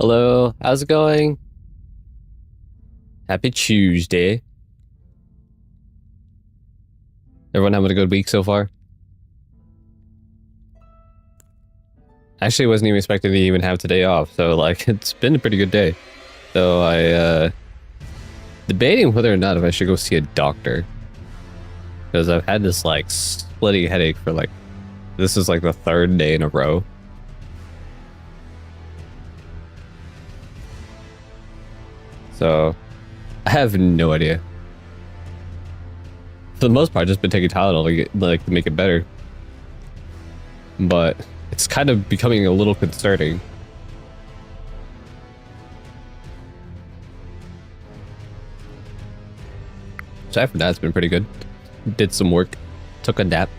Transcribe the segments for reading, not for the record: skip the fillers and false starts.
Hello, how's it going? Happy Tuesday. Everyone having a good week so far? Actually, wasn't even expecting to even have today off, so like it's been a pretty good day. So I debating whether or not if I should go see a doctor. Because I've had this like splitting headache for like this is like the third day in a row. So I have no idea. For the most part, I've just been taking Tylenol to make it better. But it's kind of becoming a little concerning. Aside from that, it's been pretty good. Did some work, took a nap.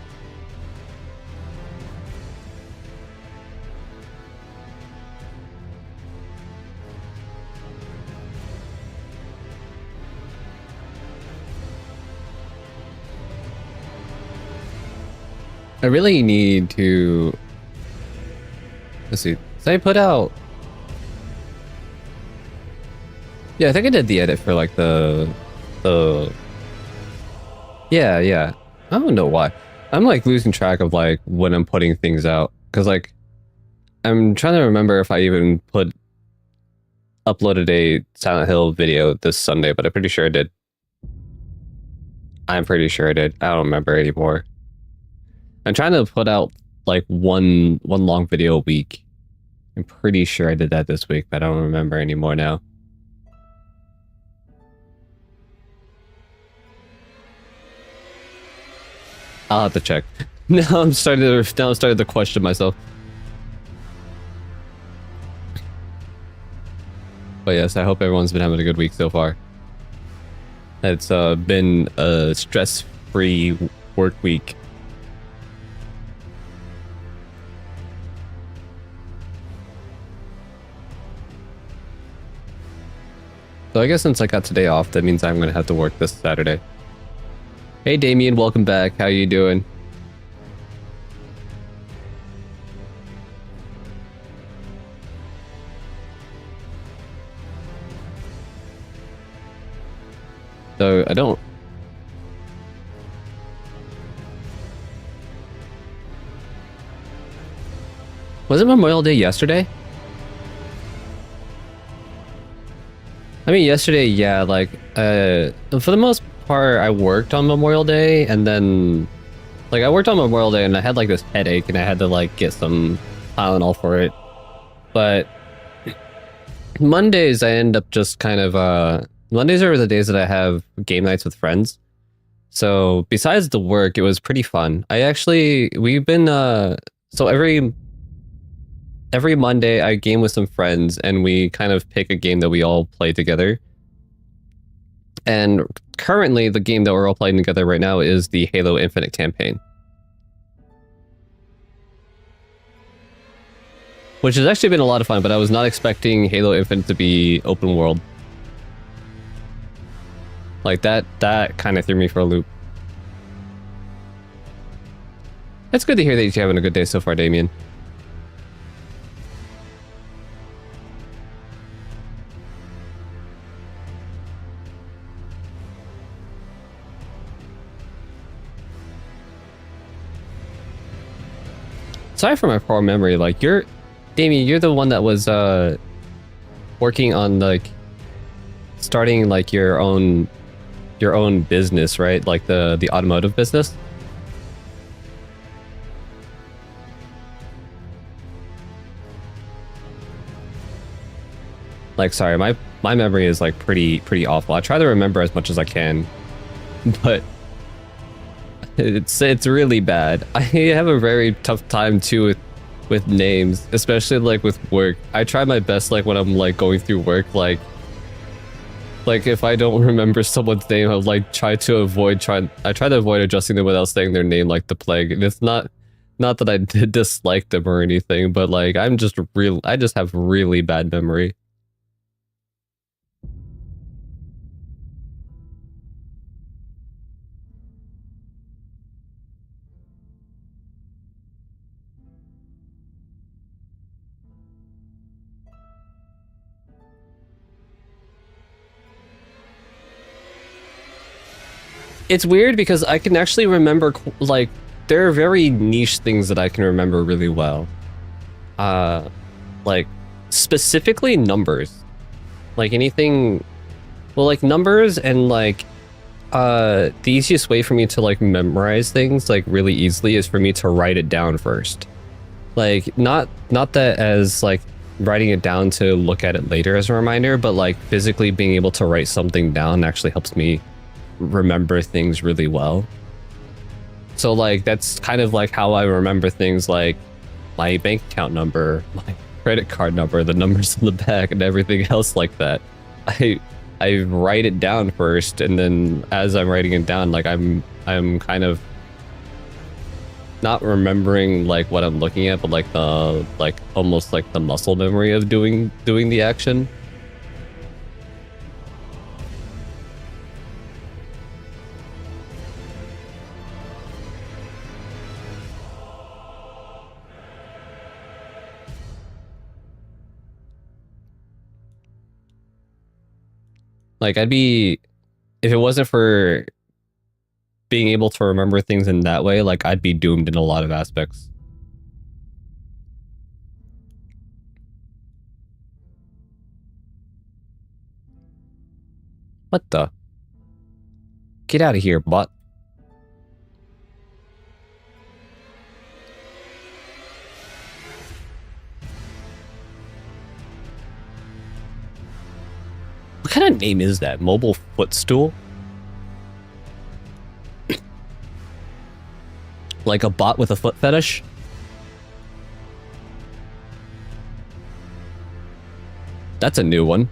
I really need to... Let's see. Did I put out... Yeah, I think I did the edit for like the... Yeah. I don't know why. I'm like losing track of like when I'm putting things out. Because like... I'm trying to remember if I even uploaded a Silent Hill video this Sunday, but I'm pretty sure I did. I'm pretty sure I did. I don't remember anymore. I'm trying to put out like one long video a week. I'm pretty sure I did that this week, but I don't remember anymore now. I'll have to check. Now I'm starting to question myself. But yes, I hope everyone's been having a good week so far. It's been a stress-free work week. So I guess since I got today off, that means I'm gonna have to work this Saturday. Hey Damien, welcome back. How you doing? So I don't... Was it Memorial Day yesterday? I mean, yesterday, yeah, like, for the most part, I worked on Memorial Day, and then, like, I worked on Memorial Day, and I had, like, this headache, and I had to, like, get some Tylenol for it. But Mondays, I end up just kind of, Mondays are the days that I have game nights with friends. So, besides the work, it was pretty fun. We've been, so every Monday, I game with some friends, and we kind of pick a game that we all play together. And currently, the game that we're all playing together right now is the Halo Infinite campaign. Which has actually been a lot of fun, but I was not expecting Halo Infinite to be open world. Like, that kind of threw me for a loop. It's good to hear that you're having a good day so far, Damien. Sorry for my poor memory, like, Damien, you're the one that was, working on, like, starting, like, your own business, right? Like, the automotive business? Like, sorry, my memory is, like, pretty awful. I try to remember as much as I can, but... It's really bad. I have a very tough time too with names, especially like with work. I try my best like when I'm like going through work, like if I don't remember someone's name, I'll like I try to avoid addressing them without saying their name like the plague. And it's not that I did dislike them or anything, but like I just have really bad memory. It's weird because I can actually remember, like, there are very niche things that I can remember really well. Like, specifically numbers. Like, anything... Well, like, numbers and, like, the easiest way for me to, like, memorize things, like, really easily is for me to write it down first. Like, not that as, like, writing it down to look at it later as a reminder, but, like, physically being able to write something down actually helps me remember things really well. So like that's kind of like how I remember things, like my bank account number, my credit card number, the numbers on the back, and everything else like that. I write it down first, and then as I'm writing it down, like I'm kind of not remembering like what I'm looking at, but like the almost like the muscle memory of doing the action. Like I'd be, if it wasn't for being able to remember things in that way, like I'd be doomed in a lot of aspects. What the? Get out of here, bot. What kind of name is that? Mobile footstool? Like a bot with a foot fetish? That's a new one.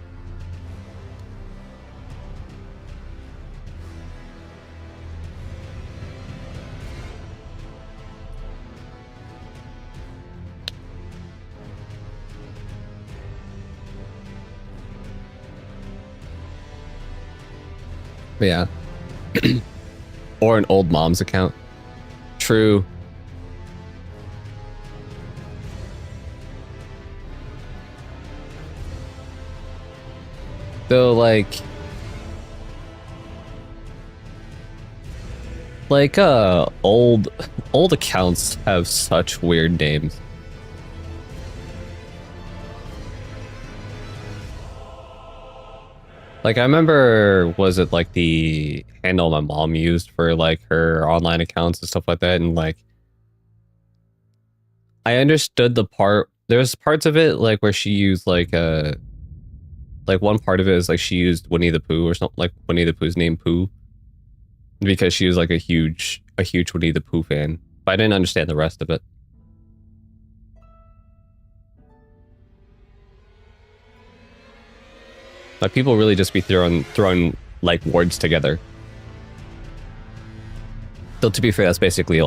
Yeah. Or an old mom's account. True. Though, like old accounts have such weird names. Like I remember, was it like the handle my mom used for like her online accounts and stuff like that, and like I understood the part. There's parts of it like where she used like one part of it is like she used Winnie the Pooh or something, like Winnie the Pooh's name Pooh, because she was like a huge Winnie the Pooh fan. But I didn't understand the rest of it. Like people really just be throwing like words together. Though to be fair, that's basically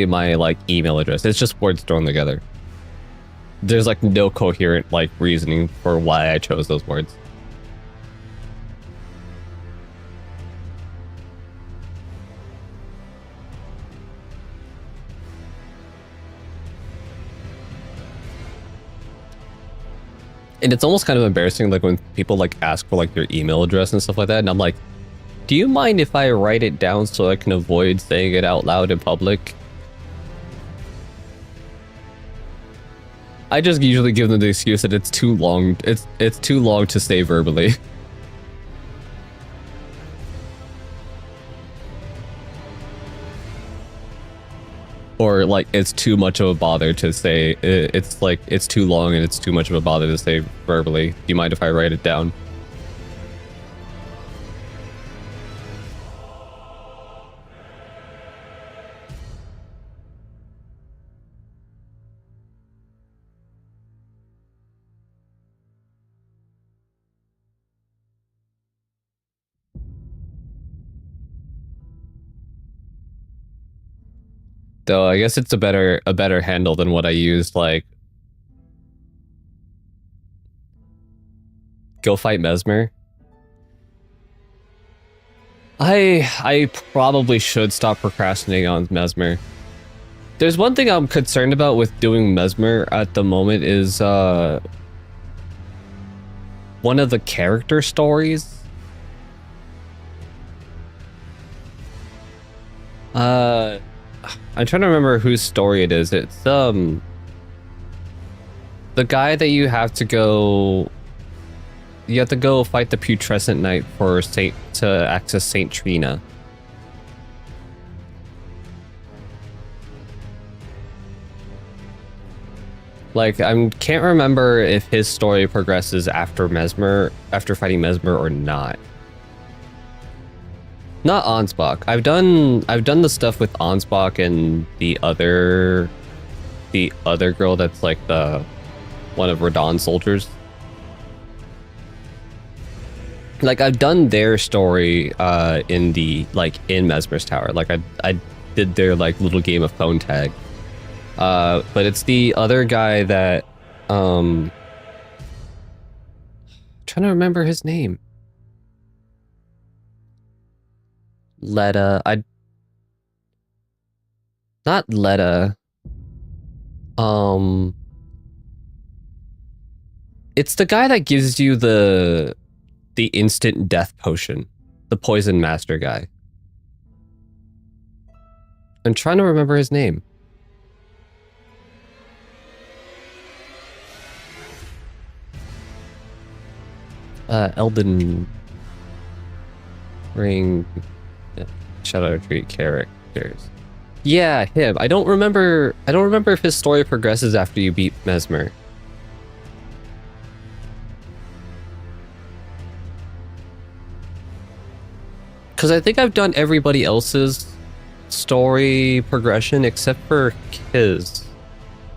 my like email address. It's just words thrown together. There's like no coherent like reasoning for why I chose those words. And it's almost kind of embarrassing, like when people like ask for like their email address and stuff like that, and I'm like, do you mind if I write it down so I can avoid saying it out loud in public? I just usually give them the excuse that it's too long. It's too long to say verbally. Or like it's too much of a bother to say. It's like it's too long and it's too much of a bother to say verbally. Do you mind if I write it down? Though I guess it's a better handle than what I used, like go fight Mesmer. I probably should stop procrastinating on Mesmer. There's one thing I'm concerned about with doing Mesmer at the moment is one of the character stories. Uh, I'm trying to remember whose story it is. It's the guy that you have to go. You have to go fight the Putrescent Knight for to access Saint Trina. Like, I can't remember if his story progresses after fighting Mesmer or not. Not Ansbach. I've done the stuff with Ansbach and the other girl that's like the one of Radahn's soldiers. Like, I've done their story in Mesmer's Tower. Like, I did their like little game of phone tag. But it's the other guy that trying to remember his name. Not Letta. It's the guy that gives you the instant death potion, the poison master guy. I'm trying to remember his name. Elden Ring Shadow Retreat characters. Yeah, him. I don't remember if his story progresses after you beat Mesmer. Because I think I've done everybody else's story progression except for his.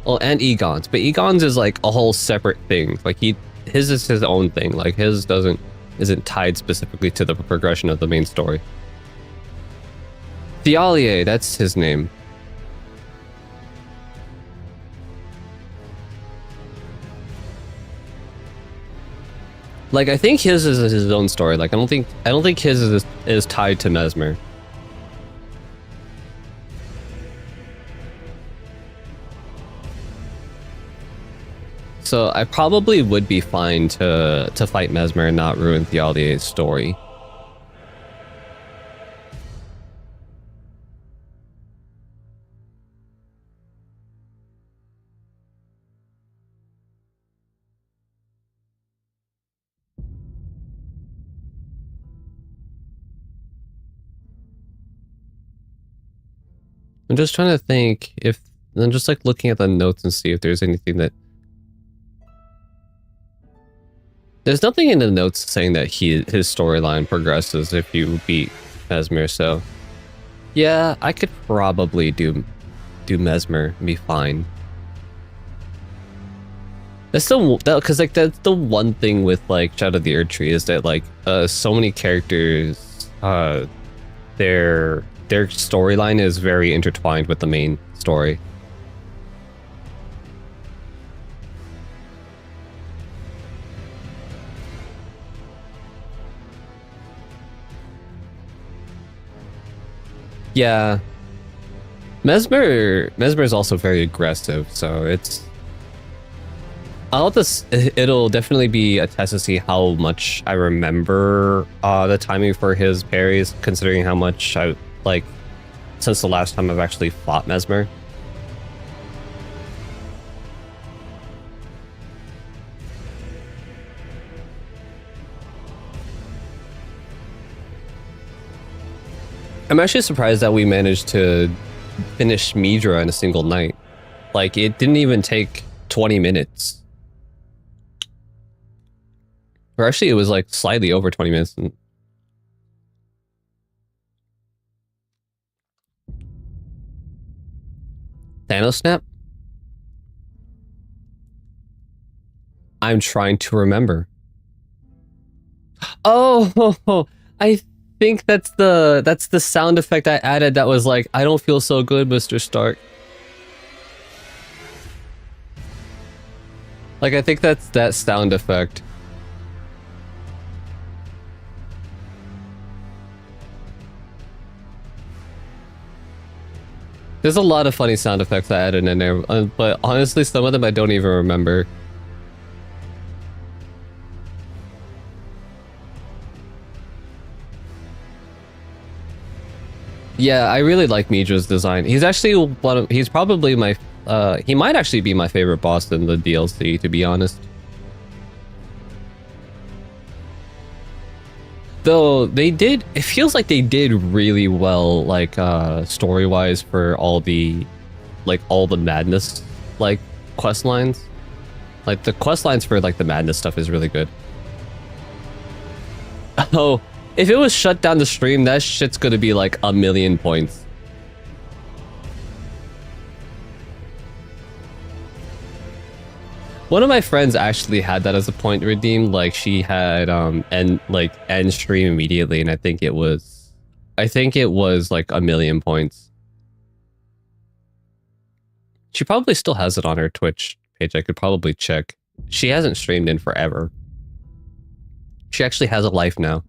Well, and Egon's. But Egon's is like a whole separate thing. Like his is his own thing. Like his isn't tied specifically to the progression of the main story. Thialier, that's his name. Like, I think his is his own story. Like, I don't think his is tied to Mesmer. So I probably would be fine to fight Mesmer and not ruin Thialier's story. I'm just trying to think if I'm just like looking at the notes and see if there's anything that. There's nothing in the notes saying that his storyline progresses if you beat Mesmer, so yeah, I could probably do Mesmer and be fine. That's because like that's the one thing with like Shadow of the Erdtree is that like so many characters their storyline is very intertwined with the main story. Yeah. Mesmer is also very aggressive, so it's it'll definitely be a test to see how much I remember the timing for his parries, considering how much I like since the last time I've actually fought Mesmer. I'm actually surprised that we managed to finish Midra in a single night. Like, it didn't even take 20 minutes. Or actually, it was like slightly over 20 minutes. Thanos snap? I'm trying to remember. Oh, I think that's the sound effect I added that was like, I don't feel so good, Mr. Stark. Like, I think that's that sound effect. There's a lot of funny sound effects I added in there, but honestly, some of them I don't even remember. Yeah, I really like Midra's design. He's actually he's probably my he might actually be my favorite boss in the DLC, to be honest. Though it feels like they did really well, like story-wise, for all the madness like quest lines. Like the quest lines for like the madness stuff is really good. Oh, if it was shut down the stream, that shit's gonna be like 1,000,000 points. One of my friends actually had that as a point redeemed. Like she had end stream immediately, and I think it was like 1,000,000 points. She probably still has it on her Twitch page. I could probably check. She hasn't streamed in forever. She actually has a life now.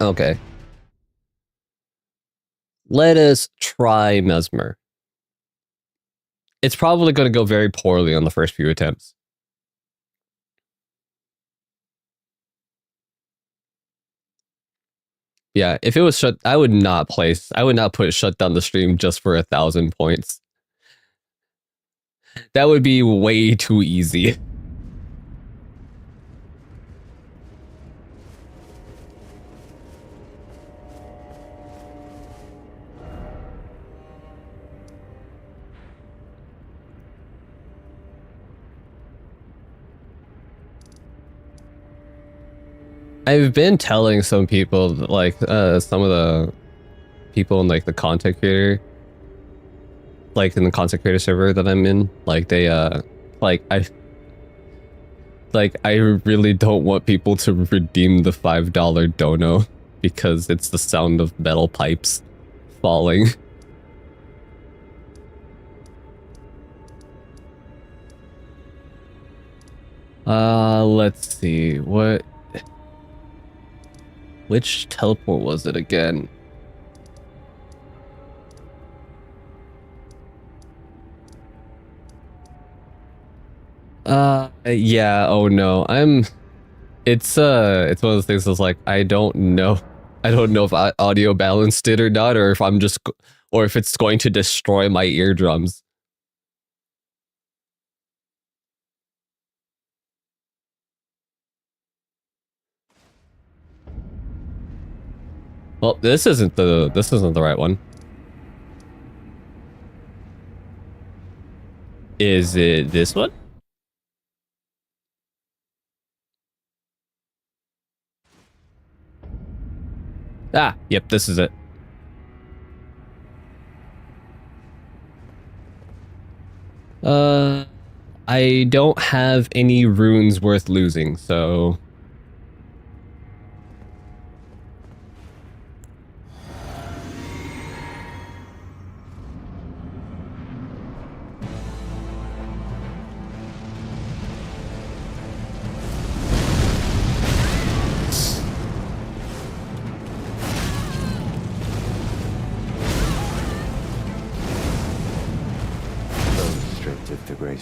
Okay. Let us try Mesmer. It's probably going to go very poorly on the first few attempts. Yeah, if it was shut, I would not put shut down the stream just for 1,000 points. That would be way too easy. I've been telling some people, like some of the people in like the content creator, like in the content creator server that I'm in, like they I really don't want people to redeem the $5 dono because it's the sound of metal pipes falling. Let's see, which teleport was it again? Yeah, oh no, it's one of those things that's like, I don't know if audio balanced it or not, or if it's going to destroy my eardrums. Well, this isn't the right one. Is it this one? Ah, yep, this is it. I don't have any runes worth losing, so...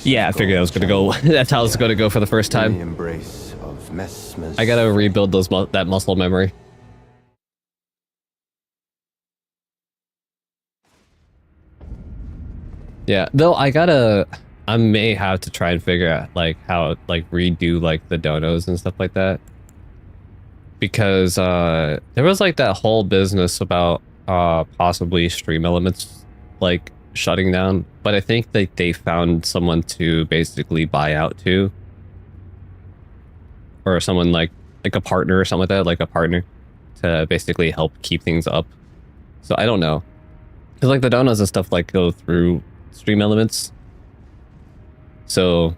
Yeah, I figured I was gonna go. That's how it's gonna go for the first time. I gotta rebuild that muscle memory. Yeah, though I may have to try and figure out like how redo like the donos and stuff like that, because there was like that whole business about possibly Stream Elements like shutting down, but I think that they found someone to basically buy out to, or someone like a partner or something like that, like a partner to basically help keep things up. So I don't know, because like the donuts and stuff like go through Stream Elements. So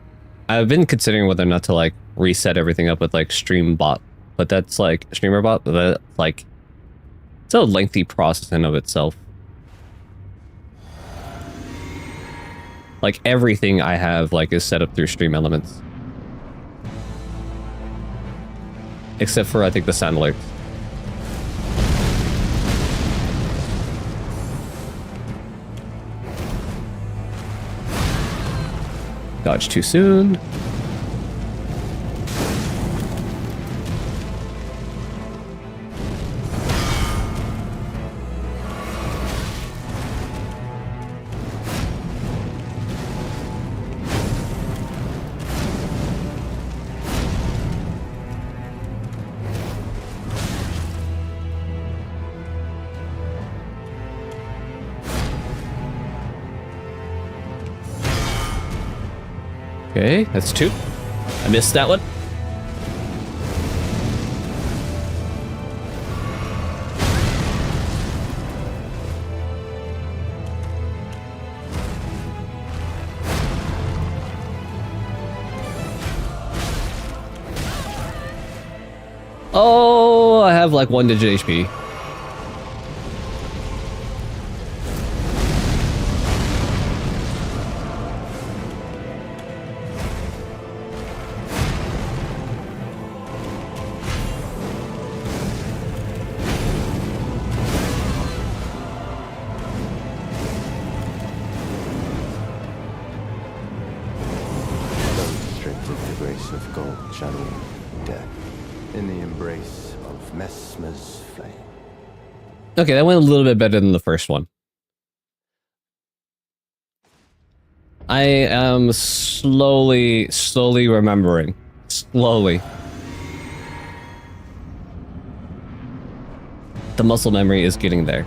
I've been considering whether or not to like reset everything up with like Stream Bot, but that's like Streamer Bot, but that's like it's a lengthy process in of itself. Like everything I have like is set up through Stream Elements. Except for I think the sound alerts. Dodge too soon. Okay, that's 2. I missed that one. Oh, I have like 1 digit HP. Of gold channeling death in the embrace of Mesmer's flame. Okay, that went a little bit better than the first one. I am slowly remembering. Slowly. The muscle memory is getting there.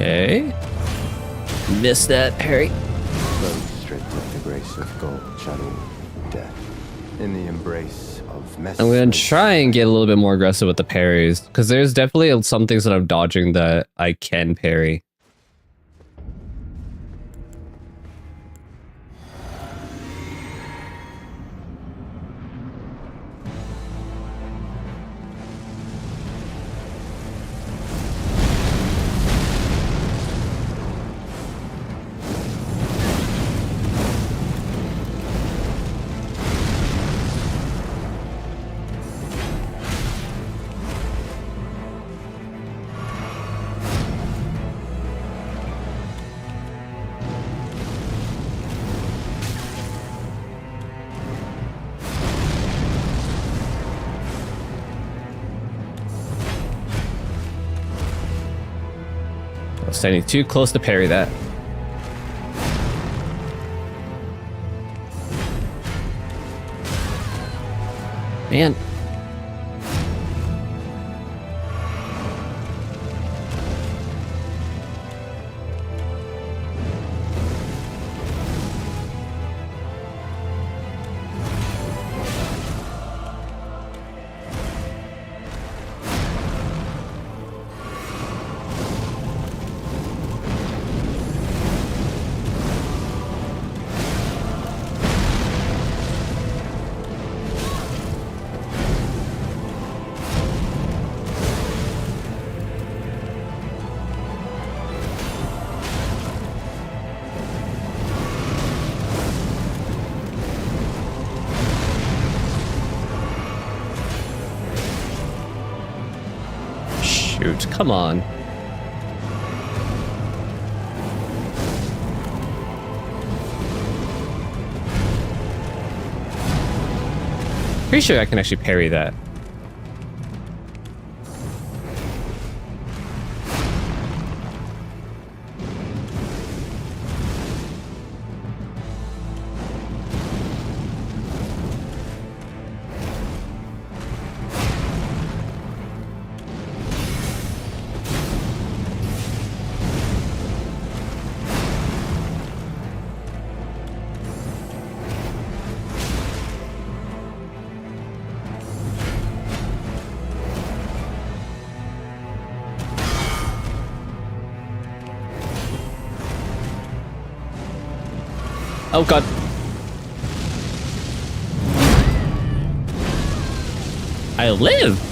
Okay. Missed that, Parry. Flow straight with the grace of gold channeling death in the embrace of Mesmer's. I'm going to try and get a little bit more aggressive with the parries, because there's definitely some things that I'm dodging that I can parry. Standing too close to parry that. Man. Shoot, come on. Pretty sure I can actually parry that. Oh god. I live.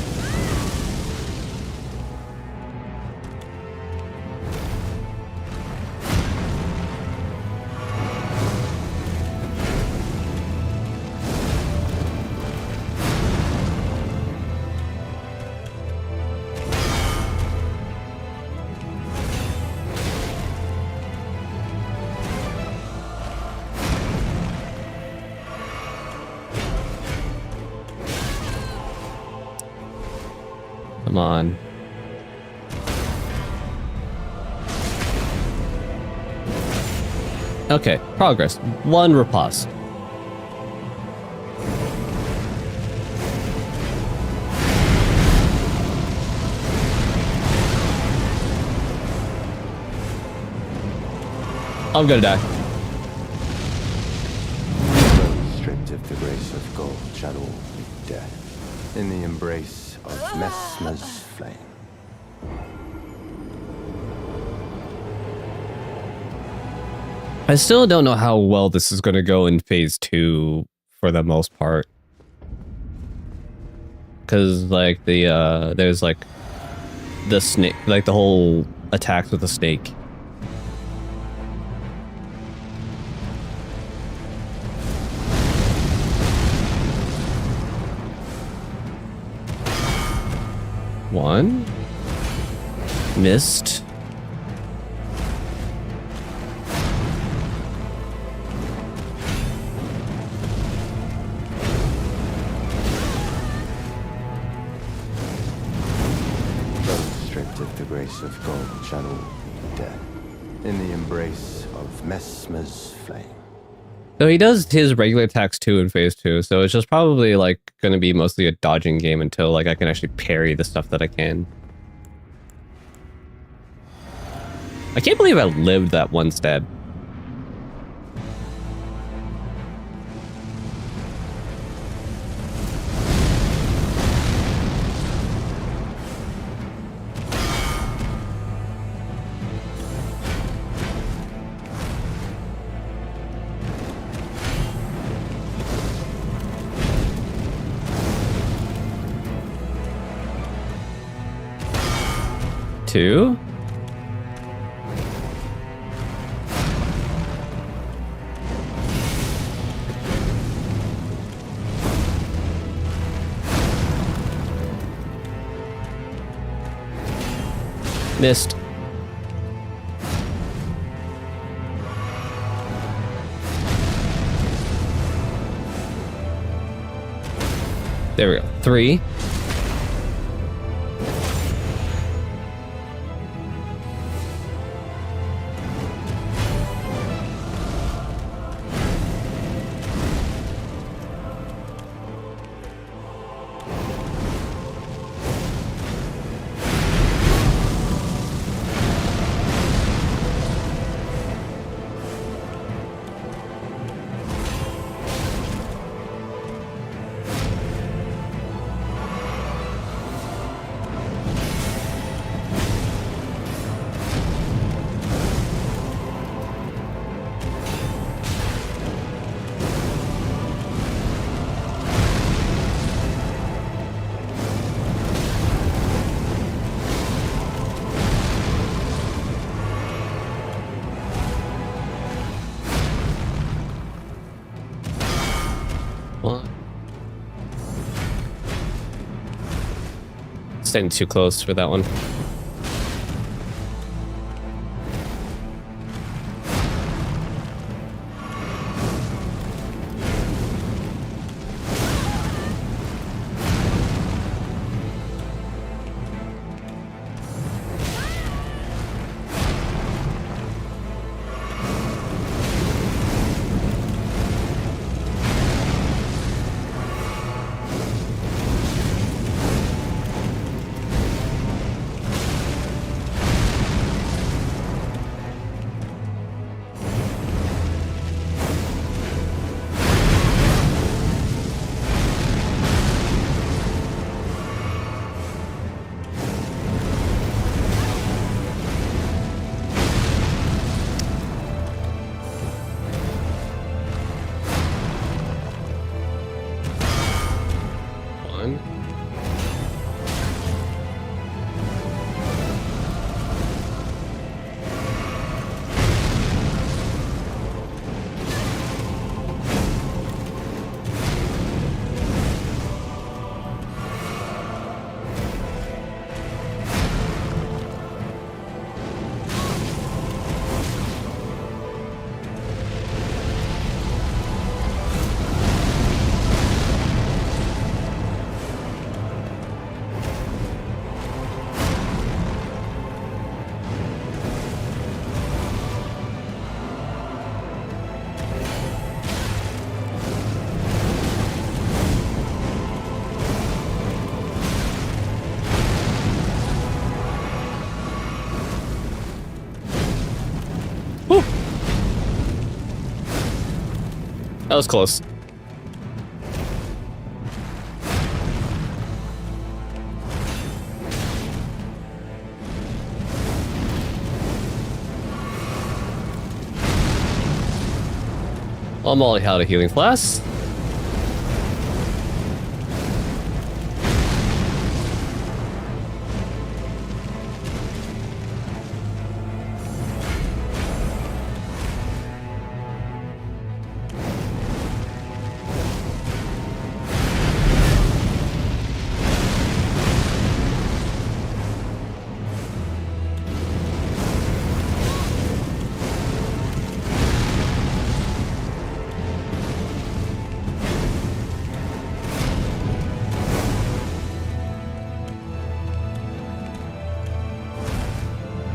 Come on. Okay, progress. One riposte. I'm gonna die. Stripped of the grace of gold, shadow, death. In the embrace of Mesmer's flame. I still don't know how well this is going to go in phase 2 for the most part. Because, like, there's, like, the snake, like, the whole attacks with the snake. One. Missed. Stripped of the grace of gold, shadow, death. In the embrace of Mesmer's flame. So he does his regular attacks too in phase 2, so it's just probably like going to be mostly a dodging game until like I can actually parry the stuff that I can. I can't believe I lived that one stab. Two. Missed. There we go. 3. Staying too close for that one. That was close. I'm all out of healing flasks.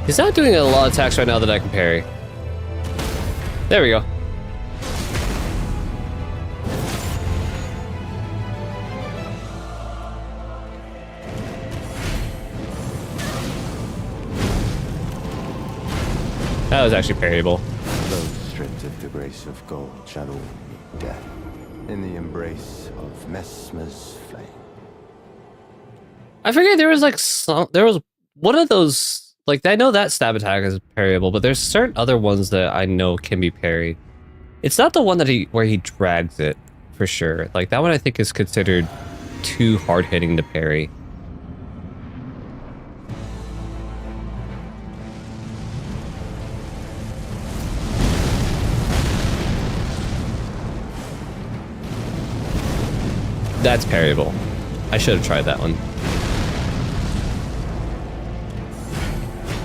He's not doing a lot of attacks right now that I can parry. There we go. That was actually parryable. Those stripped of the grace of gold shall all meet death in the embrace of Messmer's flame. I forget there was like there was one of those. Like, I know that stab attack is parryable, but there's certain other ones that I know can be parried. It's not the one that where he drags it, for sure. Like, that one I think is considered too hard-hitting to parry. That's parryable. I should have tried that one.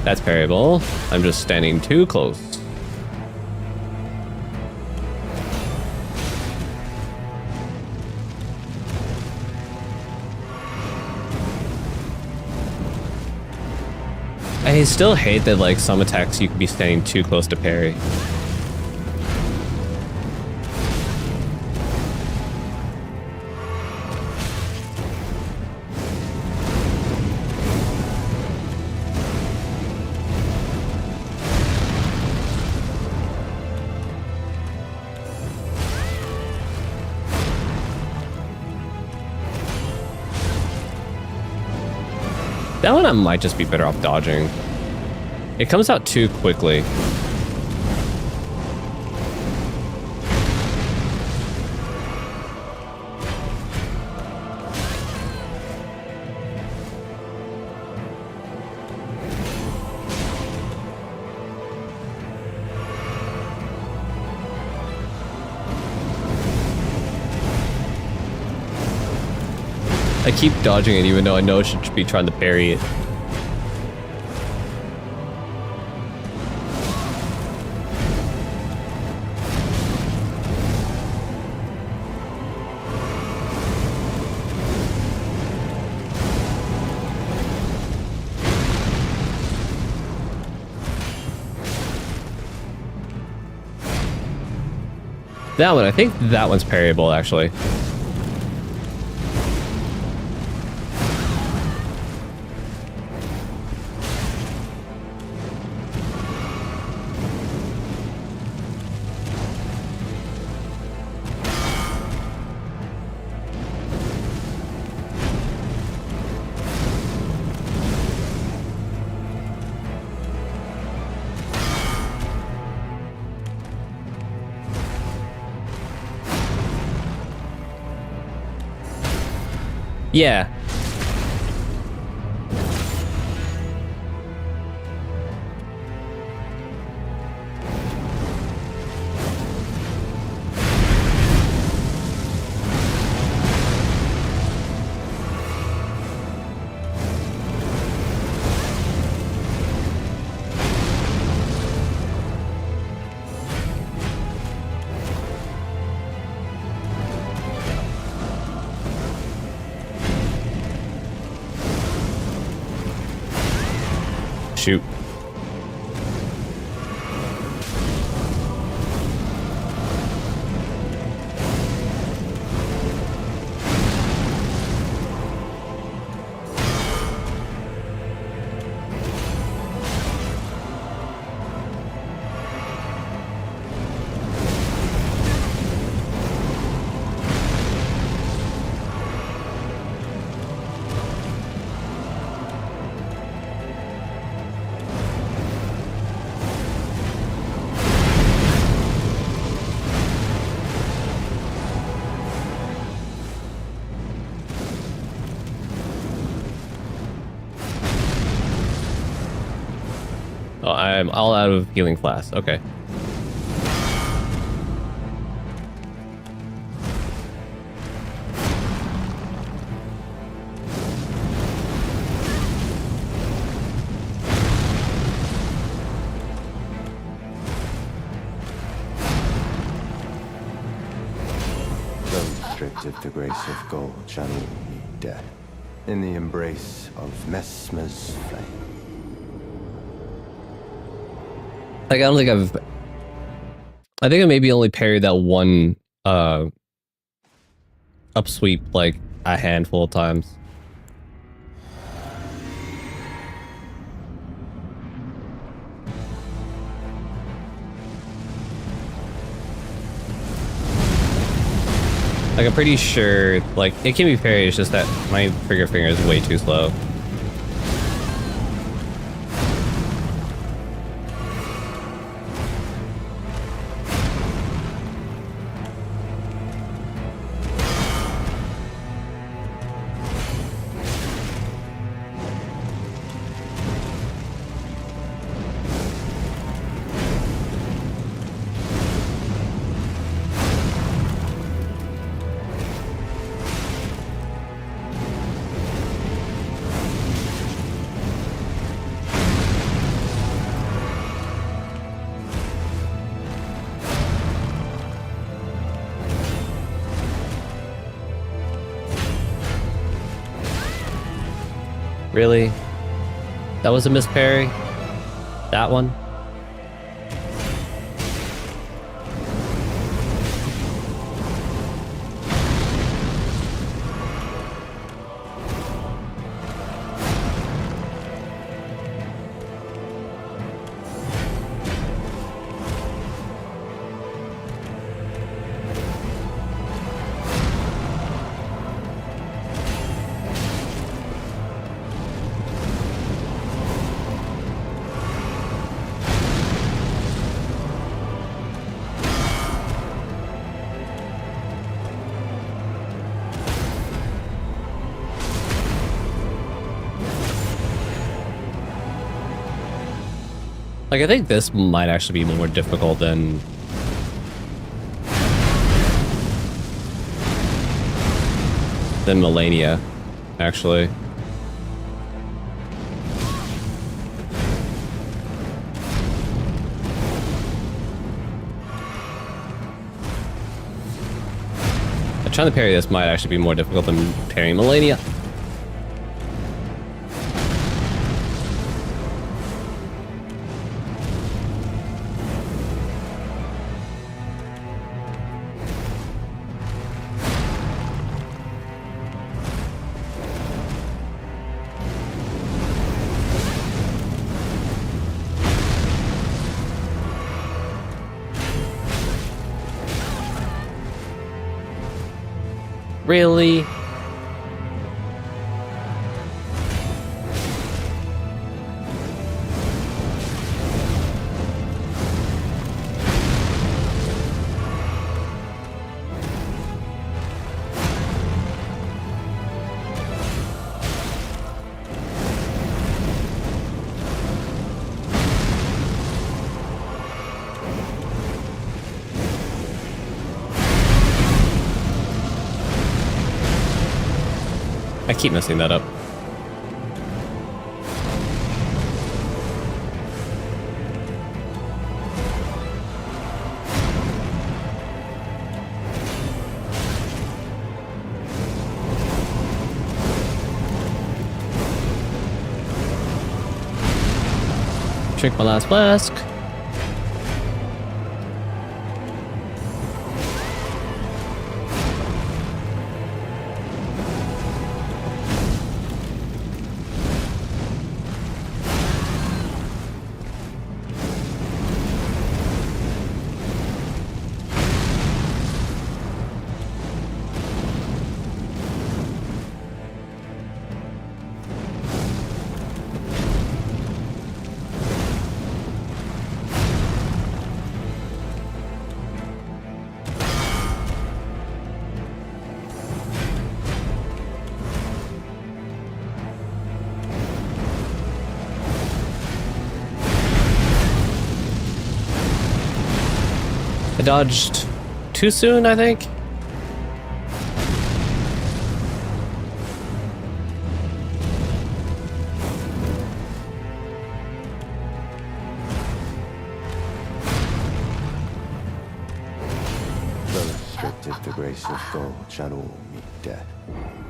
That's parryable. I'm just standing too close. I still hate that, like, some attacks you can be standing too close to parry. That one I might just be better off dodging. It comes out too quickly. I keep dodging it even though I know I should be trying to parry it. That one, I think that one's parryable actually. Yeah. Shoot. I'm all out of healing flasks. Okay. Those stripped of the grace of gold shall all meet death in the embrace of Messmer's flame. Like, I don't think I think I maybe only parried that one upsweep like a handful of times. Like, I'm pretty sure, like, it can be parried, it's just that my trigger finger is way too slow. Really? That was a miss parry? That one? Like, I think this might actually be more difficult than Melania, actually. Trying to parry this might actually be more difficult than parrying Melania. Really? I keep messing that up. Drink my last flask. I dodged too soon, I think. Stripped of the grace of gold shall all meet death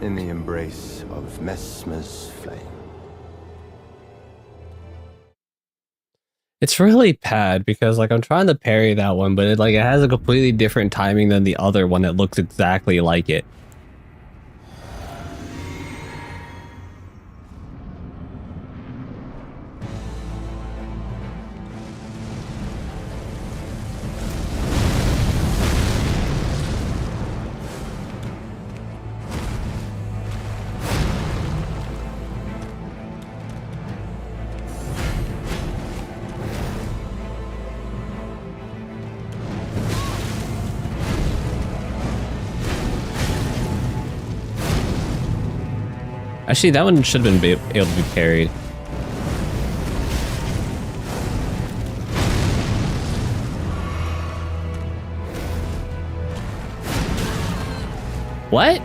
in the embrace of Messmer's flame. It's really bad because like I'm trying to parry that one, but it has a completely different timing than the other one that looks exactly like it. Actually, that one should have been able to be parried. What?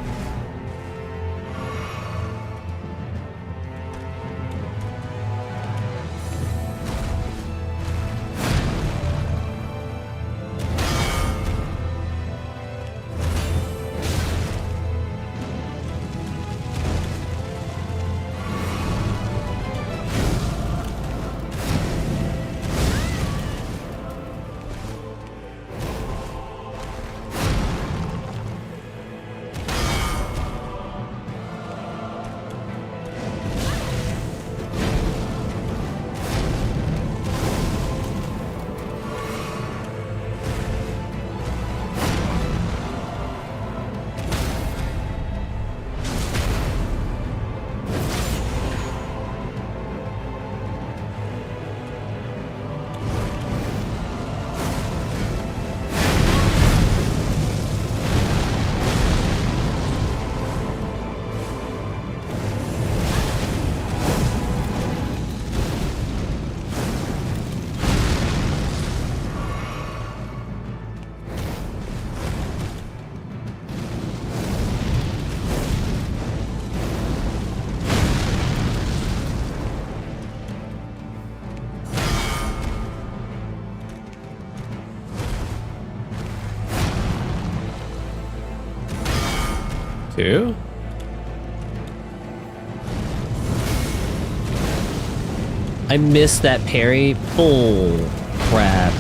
Two? I missed that parry. Bull crap.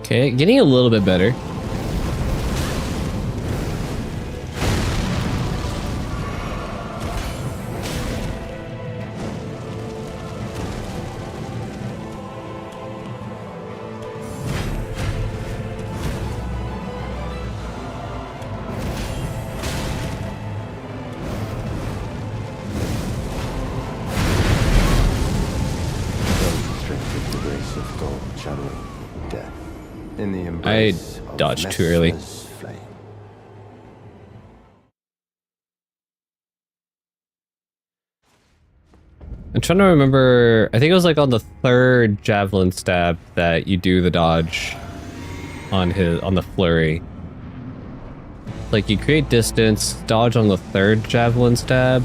Okay, getting a little bit better. I dodged too early. I'm trying to remember, I think it was like on the third javelin stab that you do the dodge on the flurry. Like you create distance, dodge on the third javelin stab.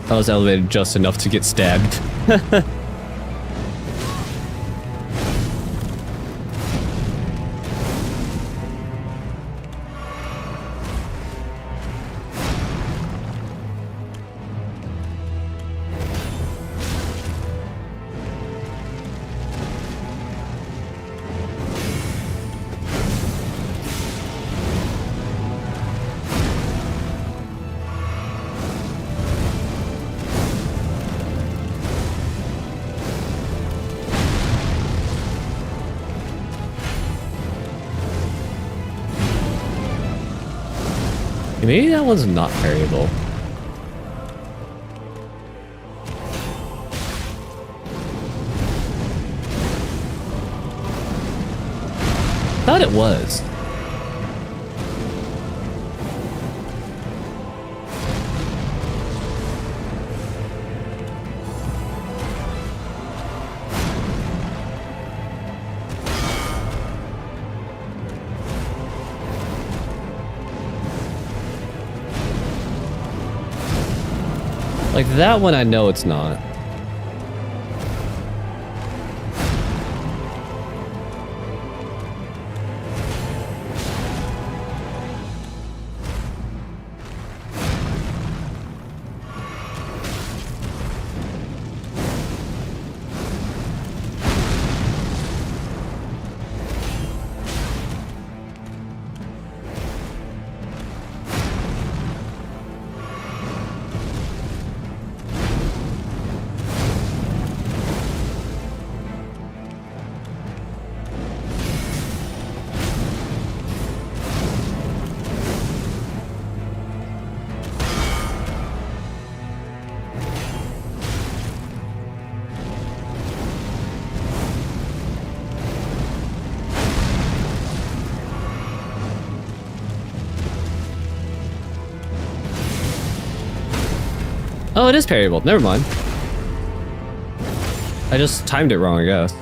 I was elevated just enough to get stabbed. Maybe that one's not parryable. Thought it was. Like that one, I know it's not. Oh, it is parryable. Never mind. I just timed it wrong, I guess.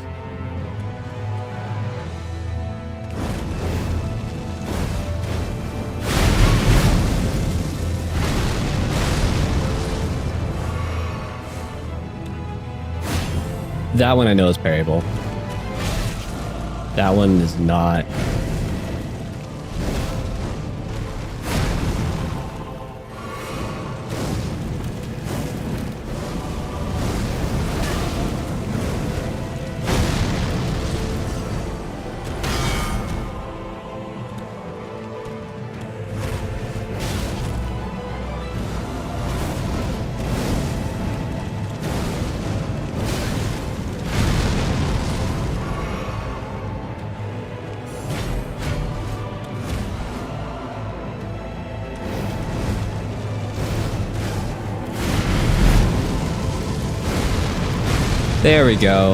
That one I know is parryable. That one is not. There we go.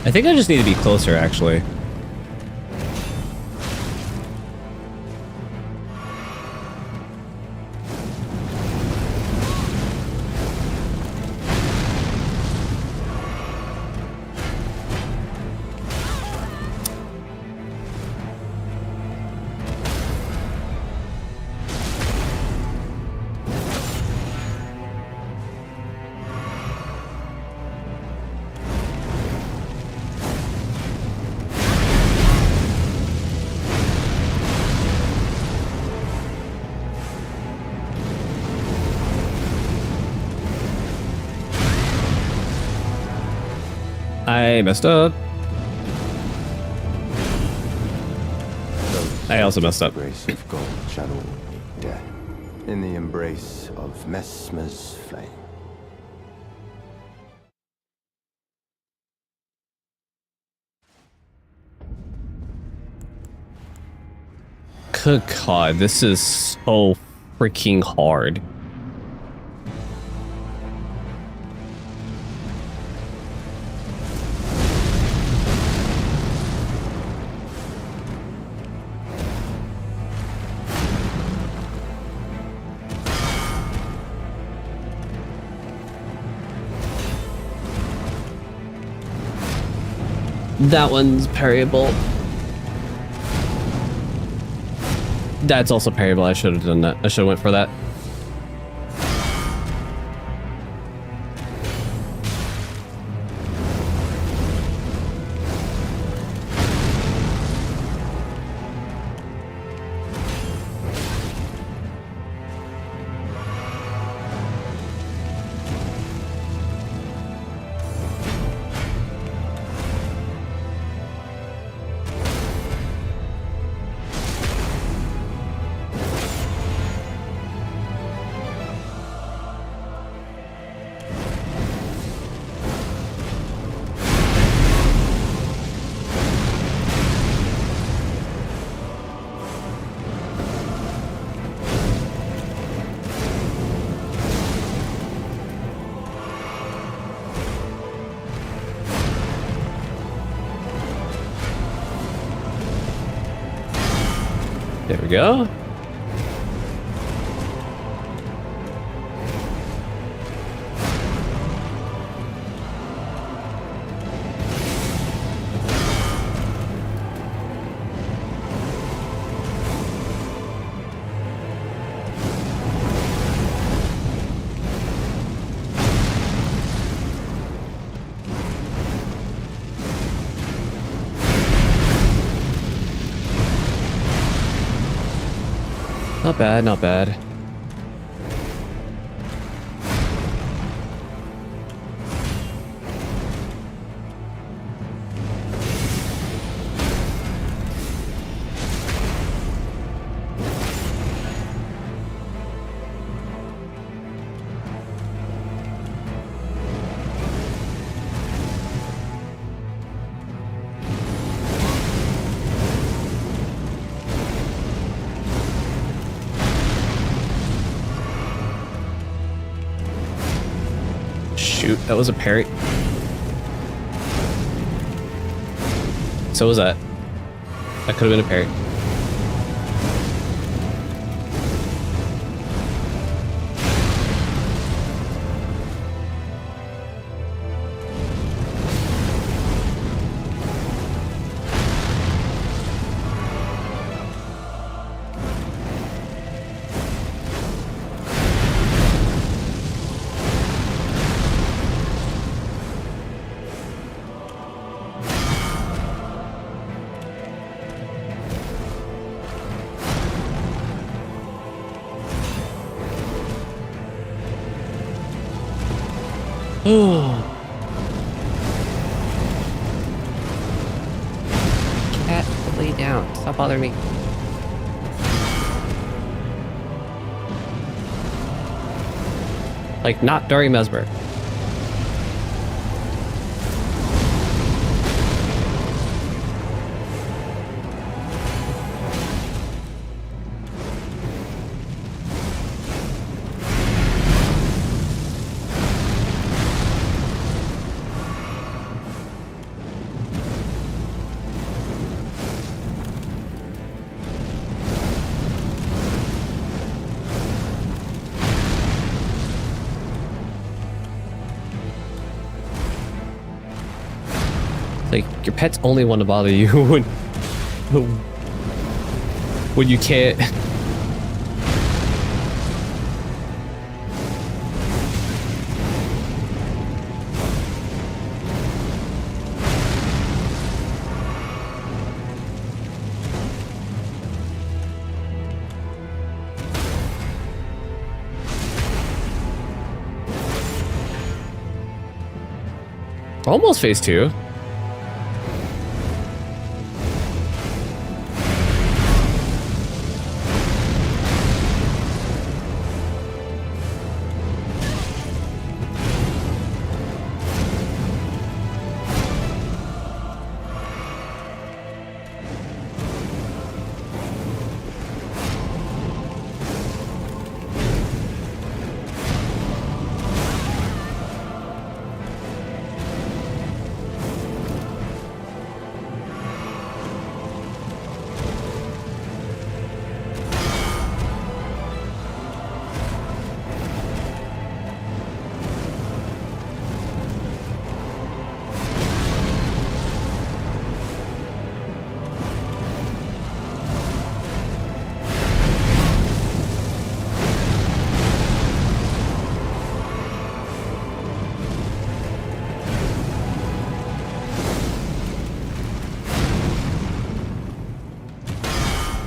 I think I just need to be closer, actually. I messed up. I also messed up. Grace of God channel death in the embrace of Messmer's flame. Good God, this is so freaking hard. That one's parryable. That's also parryable. I should have done that. I should have went for that. we go. Not bad, not bad. Shoot, that was a parry. So was that. That could have been a parry. Oh. Cat, lay down. Stop bothering me. Like, not during Mesmer. Like, your pets only want to bother you when you can't. Almost phase 2.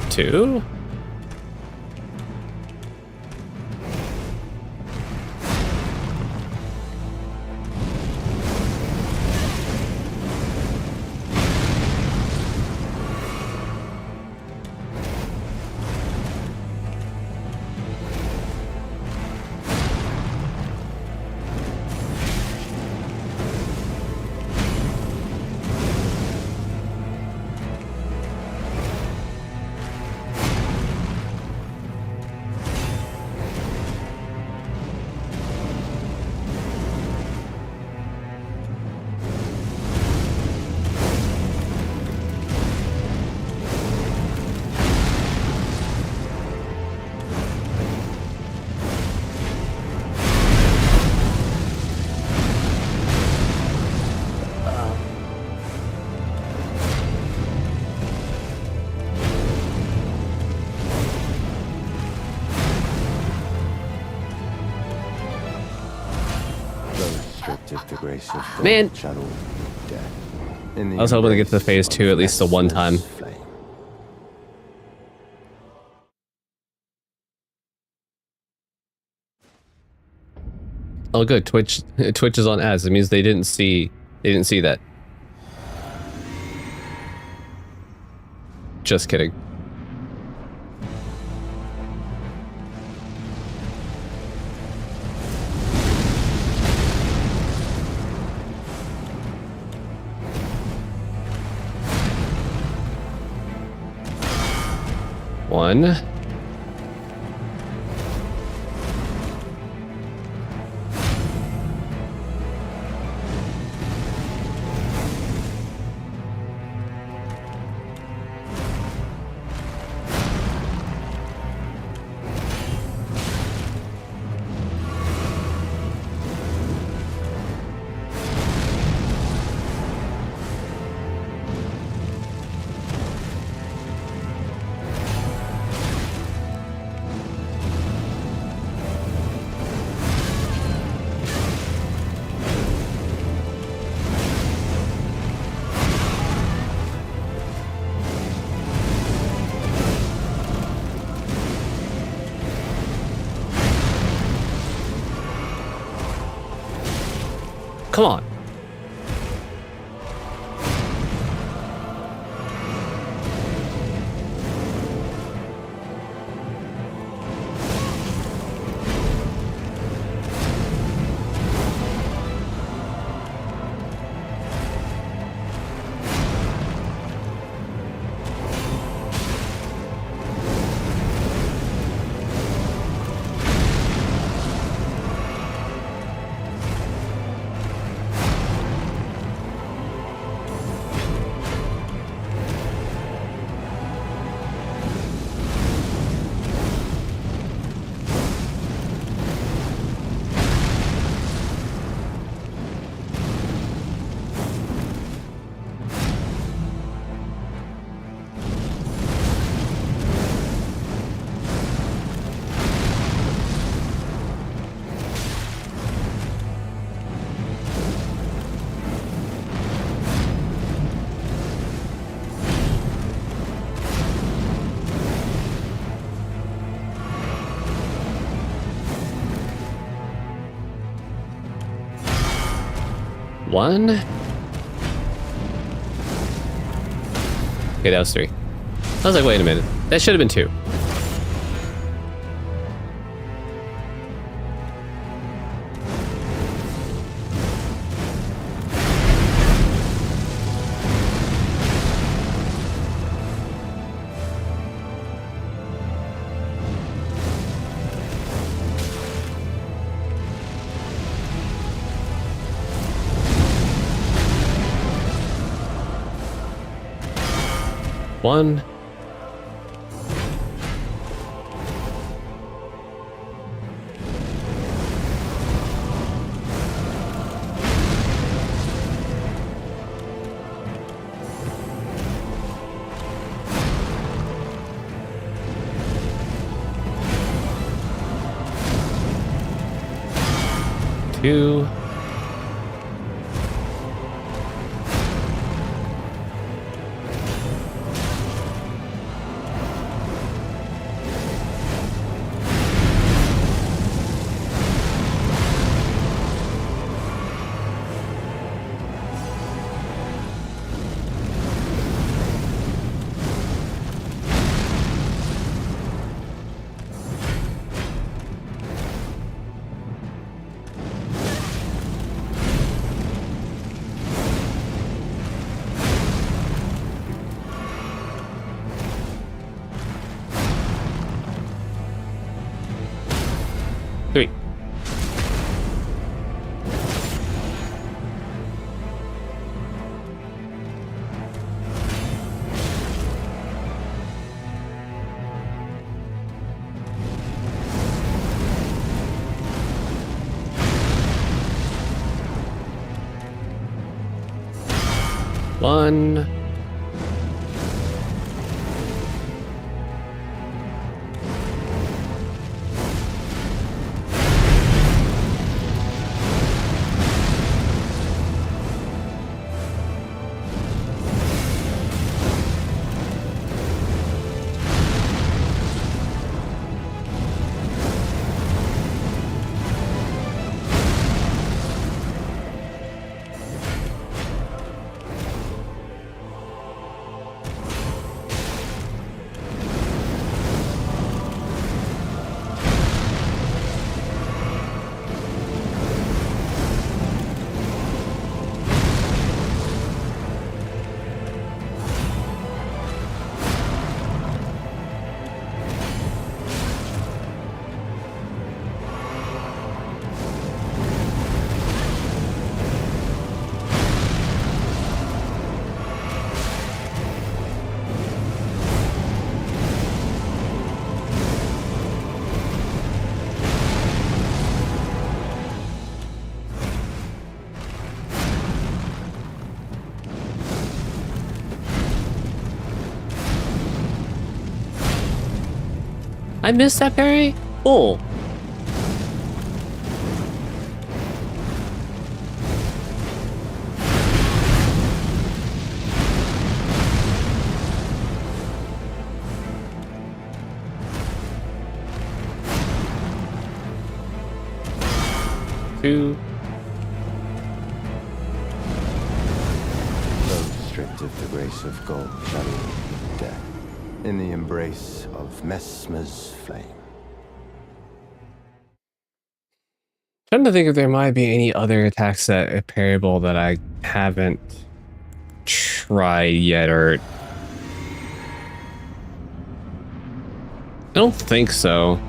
Two? stripped of the grace of God, Man. shall all be dead. In the I was hoping to get to embrace phase 2 at least the one time. Messmer's flame. Oh, good. Twitch is on ads. It means they didn't see that. Just kidding. One. Come on. One. Okay, that was 3. I was like, wait a minute. That should have been 2. One. Two. Three. One. I missed that parry? Cool. Two. Those stripped of the grace of gold shall all meet death in the embrace of Messmer's flame. Trying to think if there might be any other attacks that are parryable that I haven't tried yet, or I don't think so.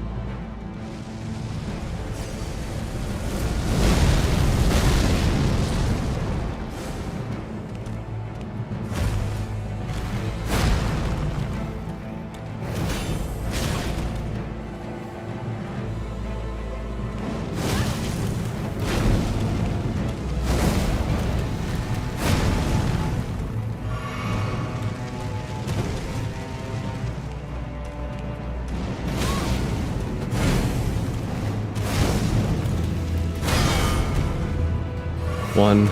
One.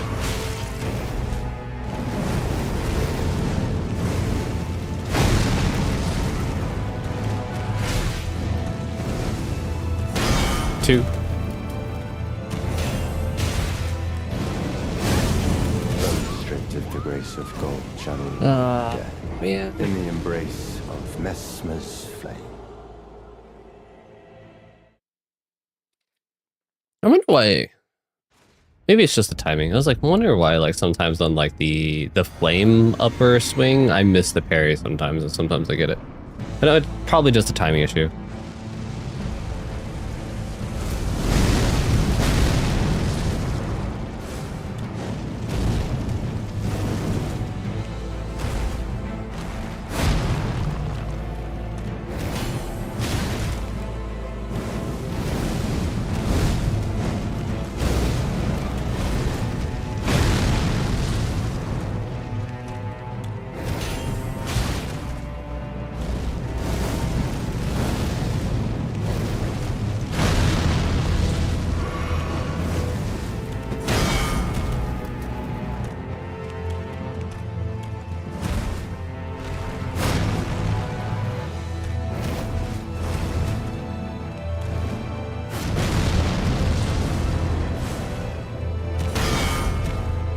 Two. Those stripped of the grace of gold shall all meet death Man. in the embrace of Messmer's flame. I wonder why. Maybe it's just the timing. I was like, I wonder why, like, sometimes on, like, the flame upper swing, I miss the parry sometimes, and sometimes I get it. But it's probably just a timing issue.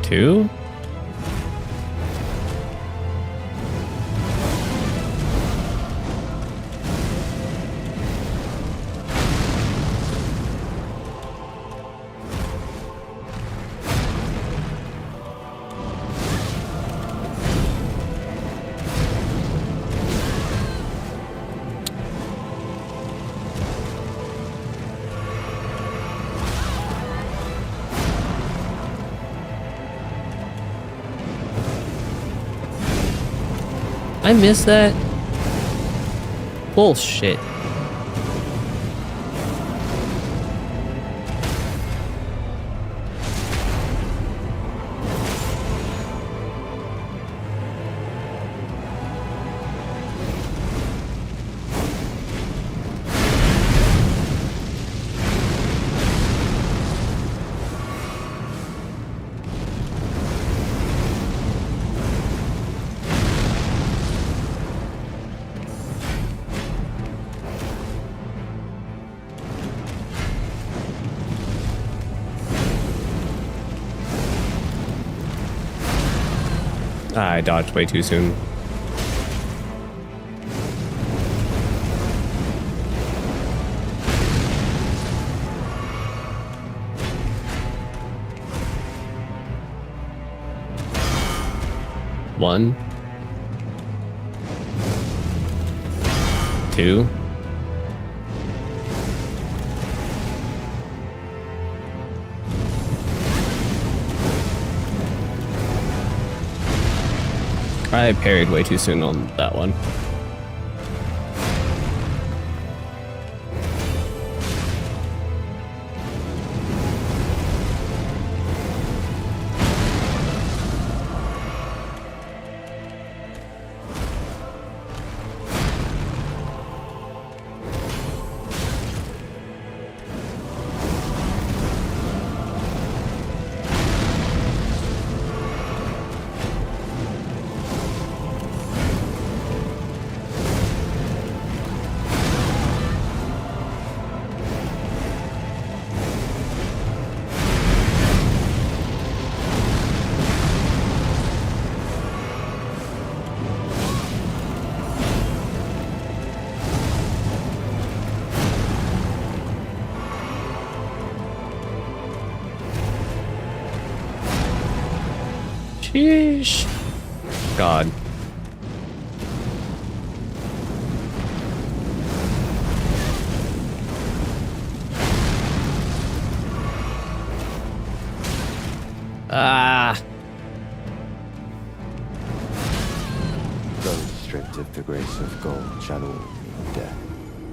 Two? I missed that? Bullshit. I dodged way too soon. One. Two. I parried way too soon on that one. Sheesh. God. Ah. Those stripped of the grace of gold shall all meet death.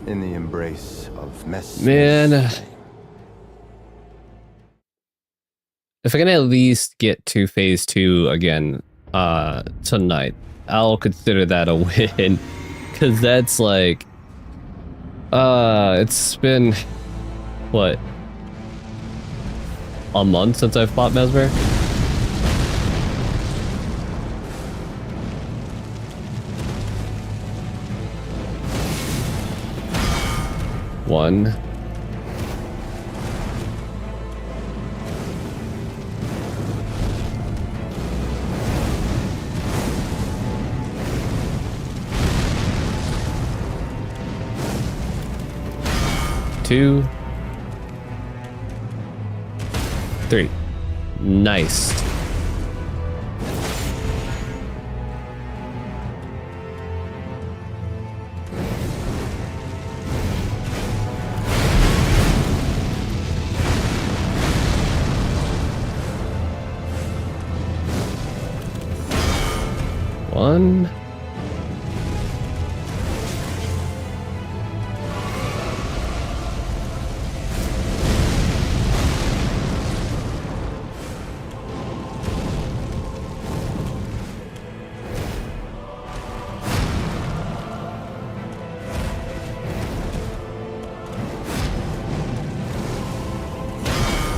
In the embrace of Messmer's Man. flame. If I can at least get to phase 2 again tonight, I'll consider that a win. Cause that's like it's been what, a month since I've fought Mesmer? One. Two. Three. Nice. One.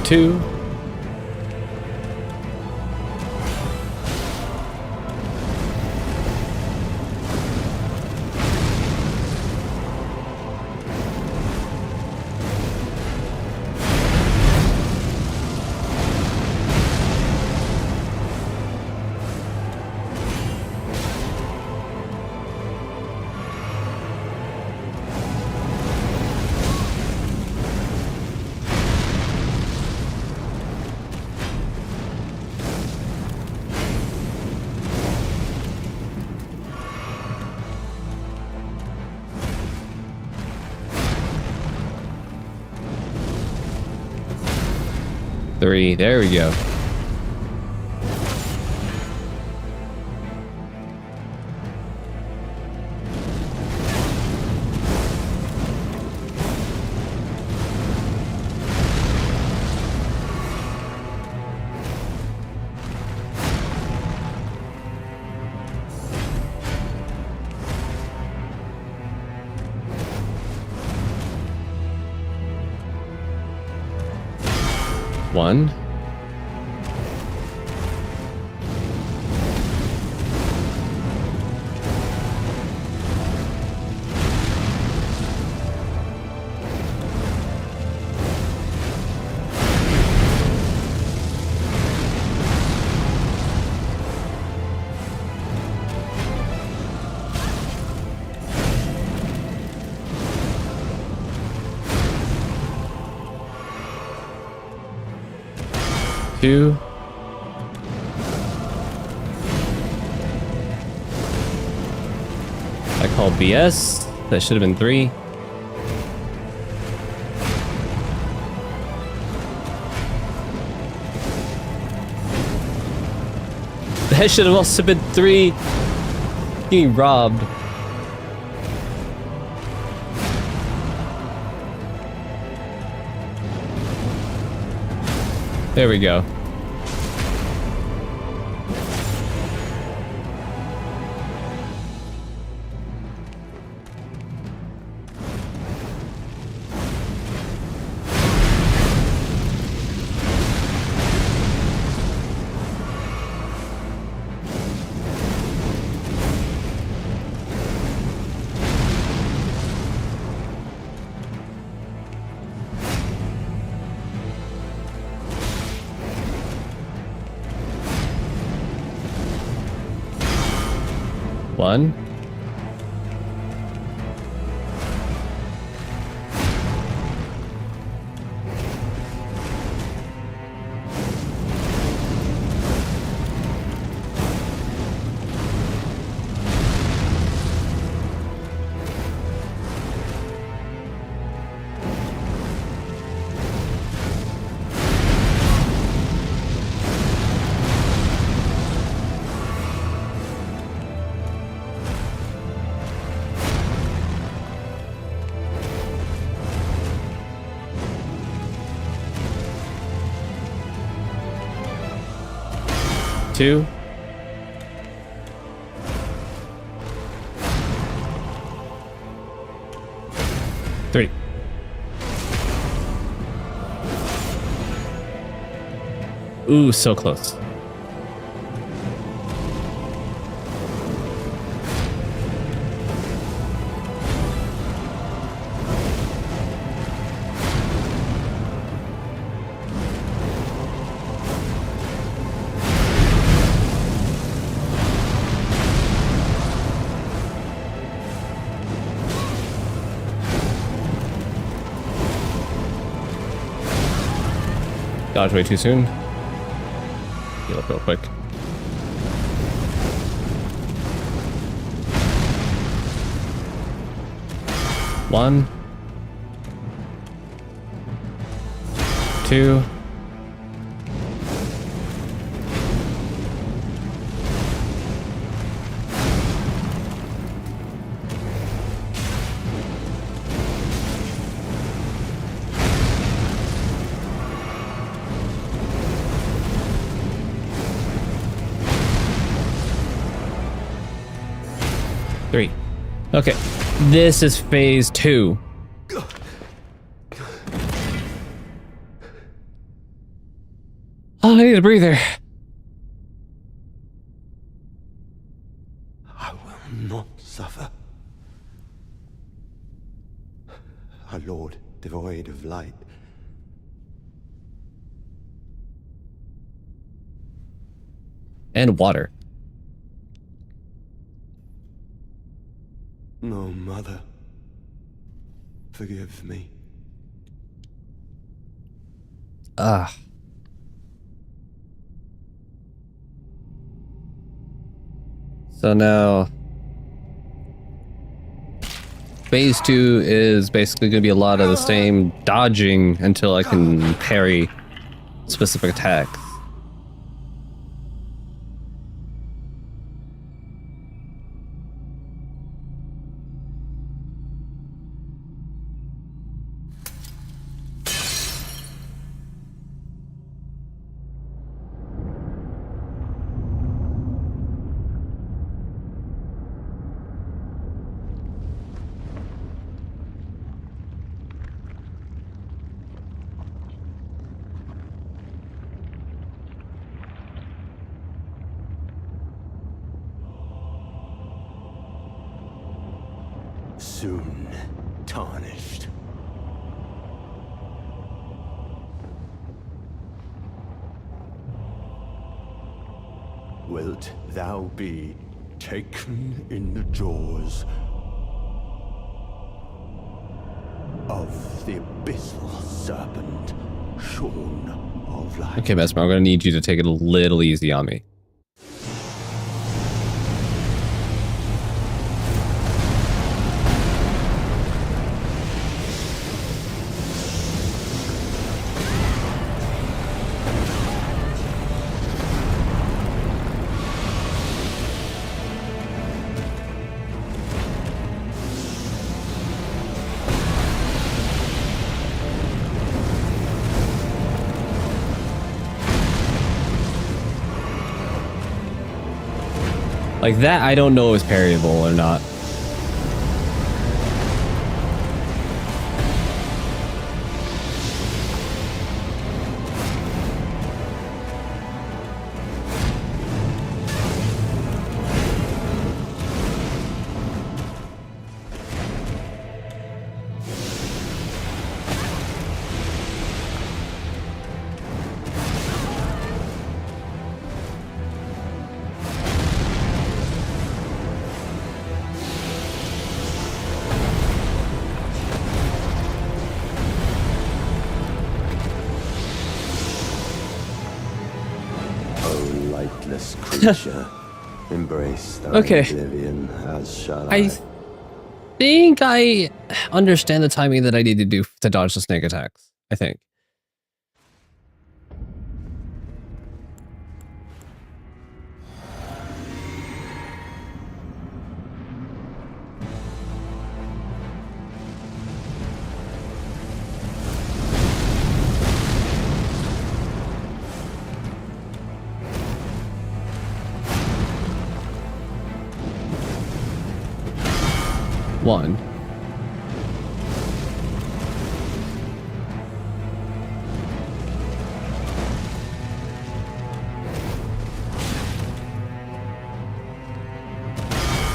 Two. Three. There we go. One. Two. I call BS. That should have been three. That should have also been three. Getting robbed. There we go. One. 2. Three. Ooh, so close. Dodge way too soon. Heal up real quick. One. 2. 3. Okay, this is phase 2. Oh, I need a breather. I will not suffer. A lord devoid of light. And water. No, mother. Forgive me. Ah. So now, phase 2 is basically going to be a lot of the same dodging until I can parry specific attacks. Soon tarnished. Wilt thou be taken in the jaws of the abyssal serpent, shorn of life? Okay, Mesmer, I'm going to need you to take it a little easy on me. Like that, I don't know if it's parryable or not. Lightless creature, embrace thy Okay. oblivion, as shall I think I understand the timing that I need to do to dodge the snake attacks. I think. 1.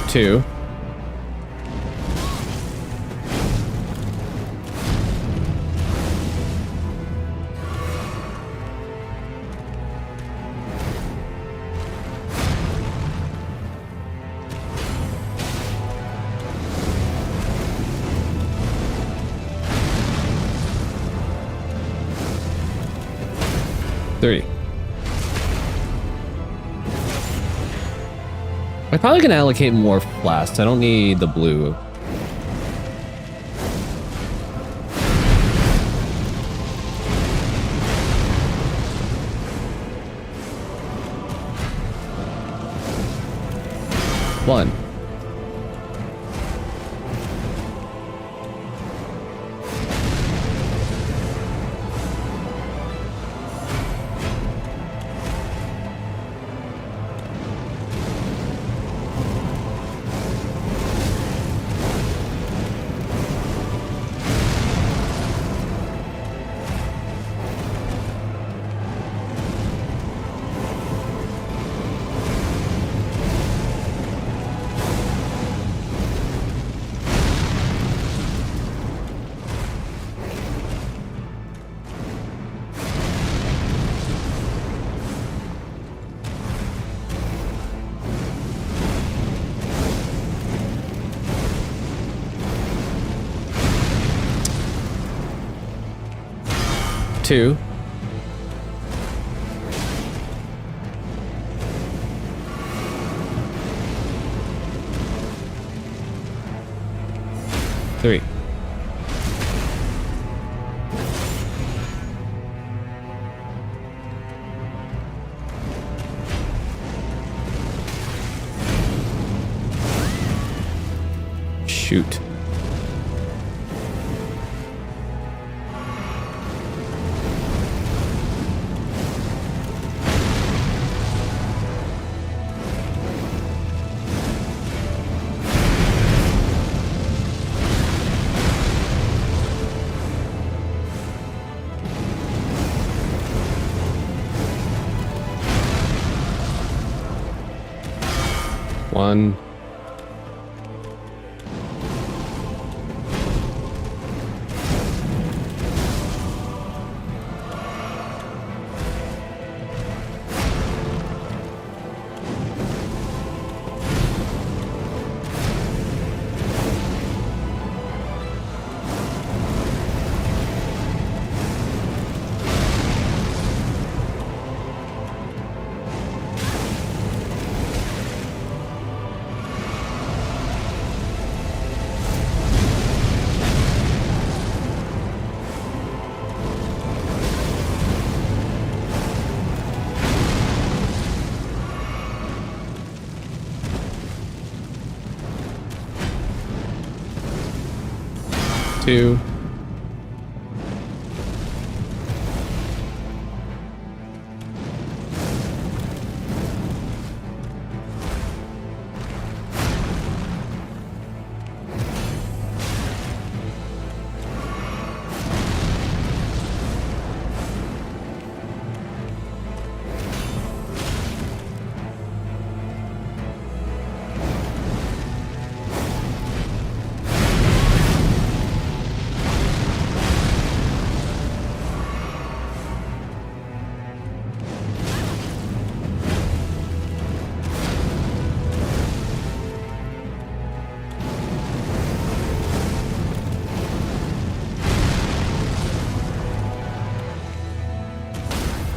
Two. Three. I'm probably gonna allocate more flasks. I don't need the blue. One. Two. Three. Shoot. One. Two.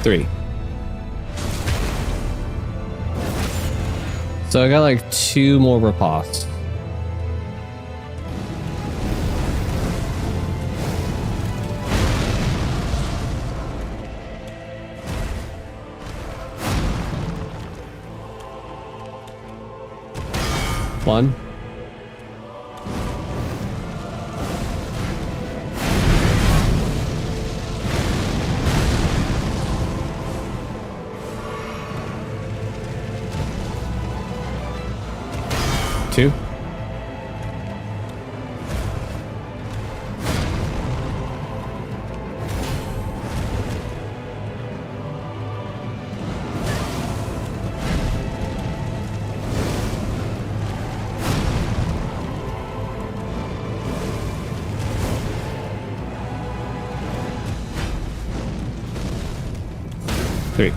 Three. So I got like 2 more riposts. One. Two. 3.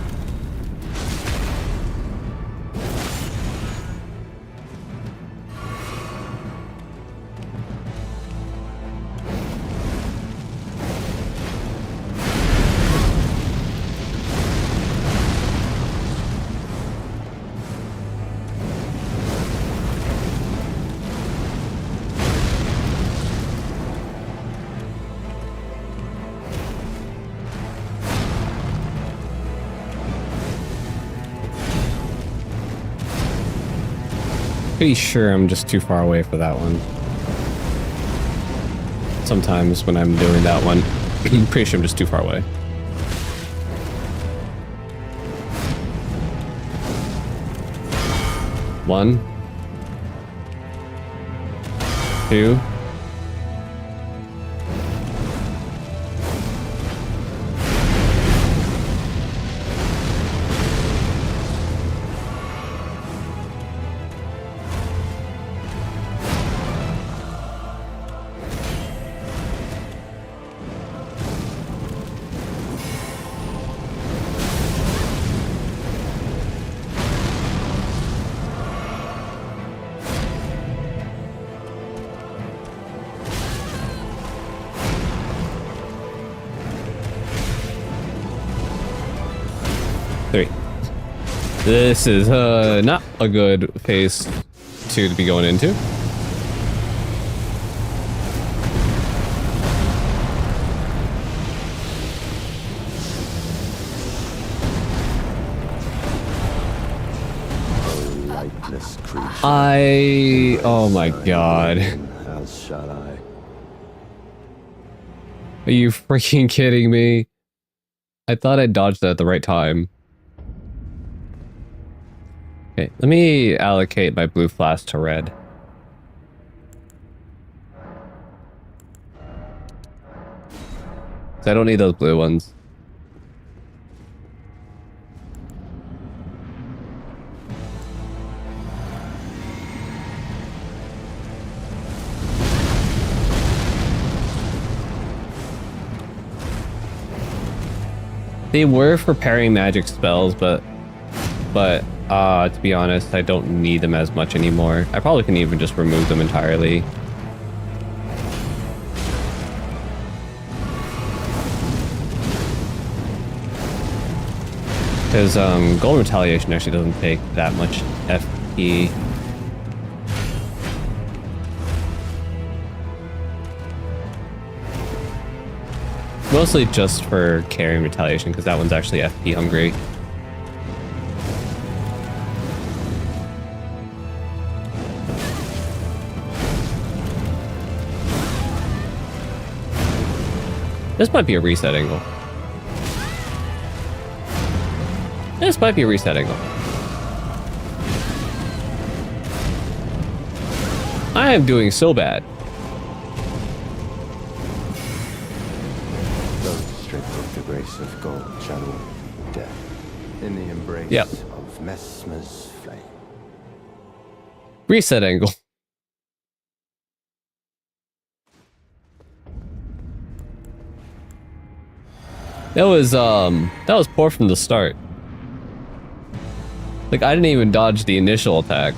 Pretty sure I'm just too far away for that one. Sometimes when I'm doing that one, I'm pretty sure I'm just too far away. One. 2. This is not a good phase 2 to be going into. Oh my god. As shall I. Are you freaking kidding me? I thought I dodged that at the right time. Okay, let me allocate my blue flask to red. I don't need those blue ones. They were for parrying magic spells, but to be honest, I don't need them as much anymore. I probably can even just remove them entirely. Because Golden Retaliation actually doesn't take that much FP. Mostly just for carrying Retaliation, because that one's actually FP hungry. This might be a reset angle. This might be a reset angle. I am doing so bad. Those stripped of the grace of gold shall all be dead in the embrace of Messmer's flame. Reset angle. That was poor from the start. Like, I didn't even dodge the initial attack.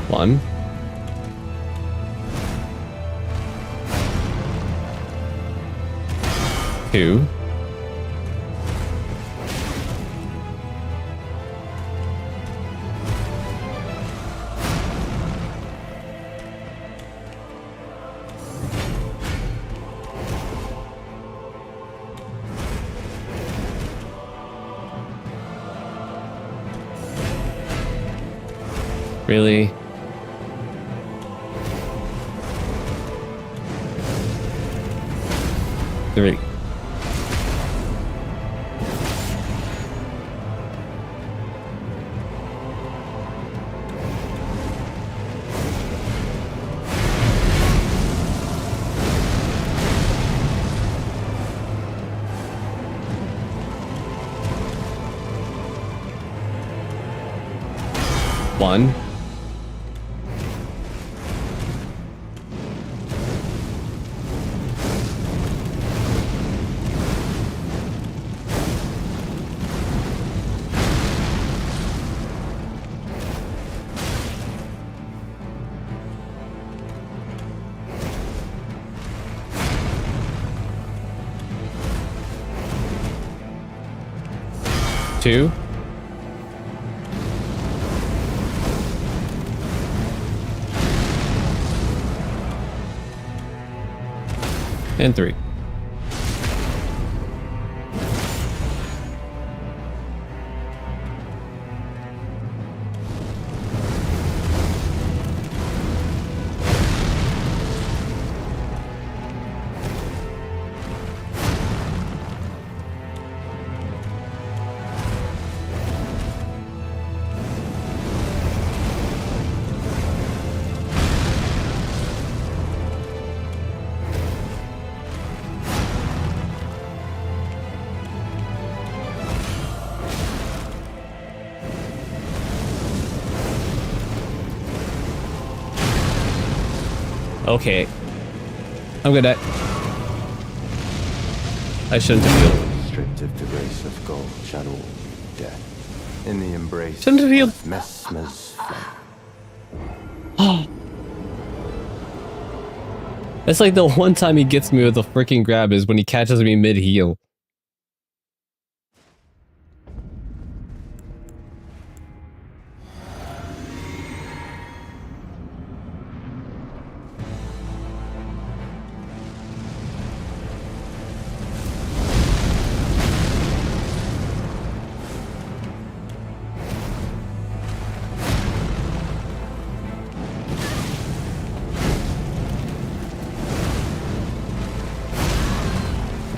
One. Two. Really? Three. One. Two. And three. Okay. I'm gonna... I shouldn't have healed. Stripped of the grace of gold, channel death. In the embrace Shouldn't have healed. of Messmer's Oh. That's like the one time he gets me with a freaking grab is when he catches me mid-heal.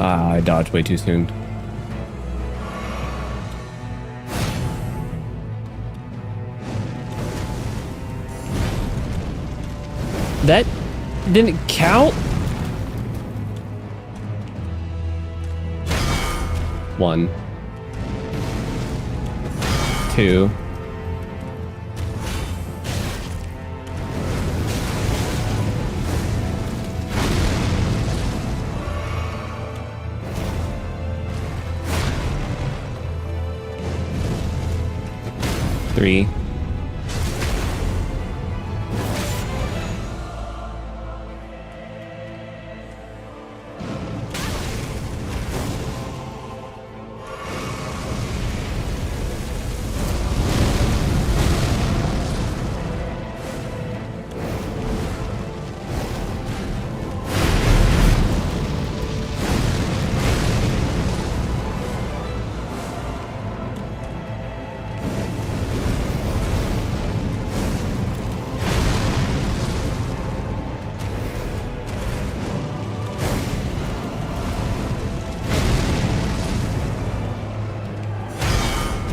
Ah, I dodged way too soon. That didn't count? One. Two. Three.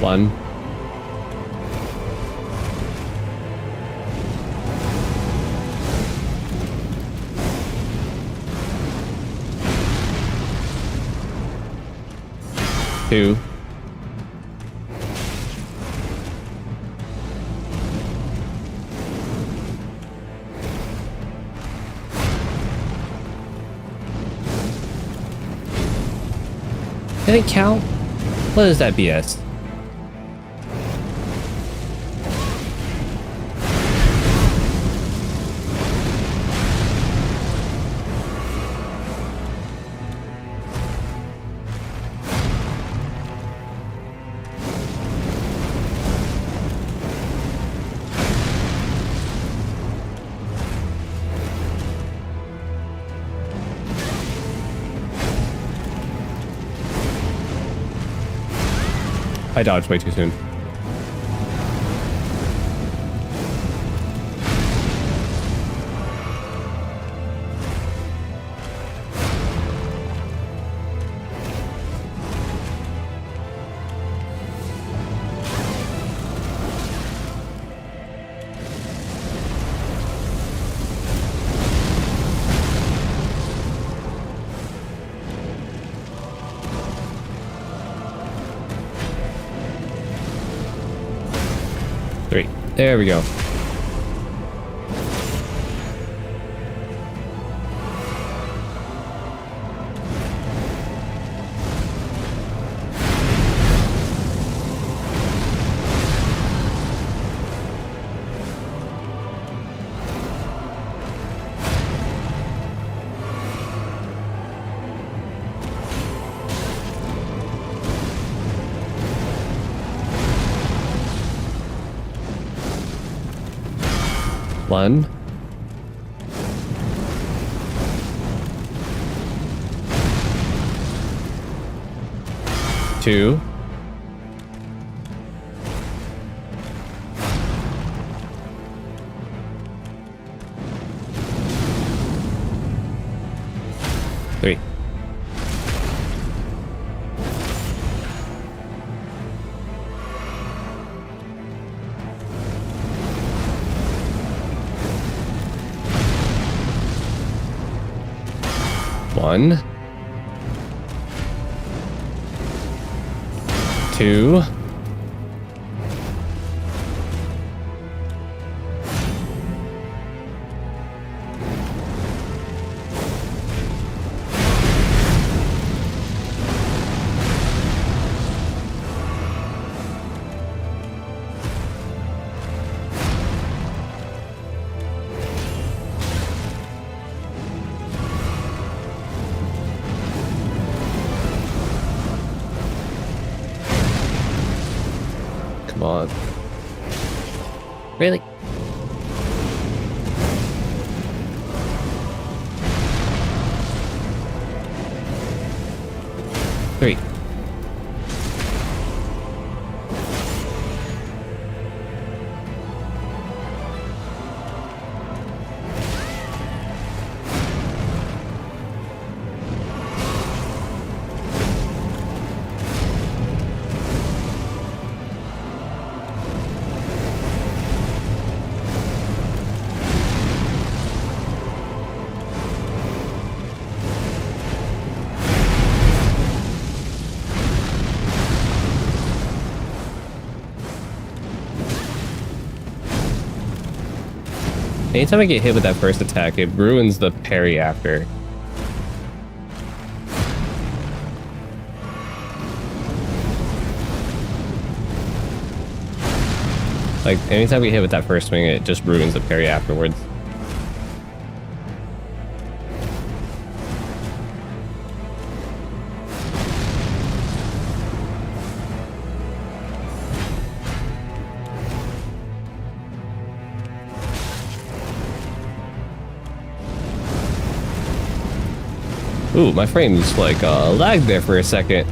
One. Two. Did it count? What is that BS? I dodged way too soon. There we go. One. Two. Three. One. Two. Come on. Really? Three. Anytime I get hit with that first attack, it ruins the parry after. Like, anytime we hit with that first swing, it just ruins the parry afterwards. Ooh, my frame's like lagged there for a second.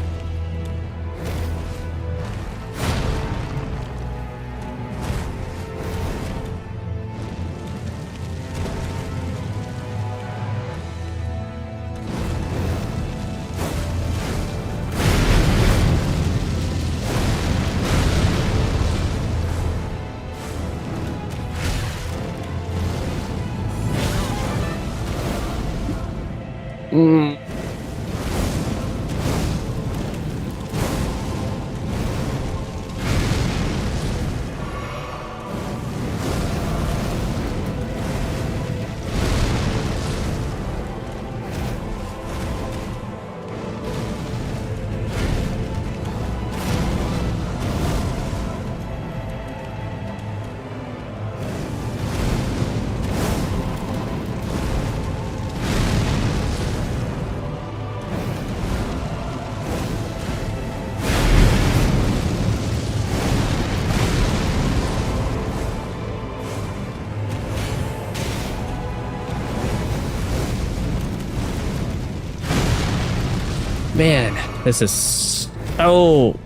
Man, this is so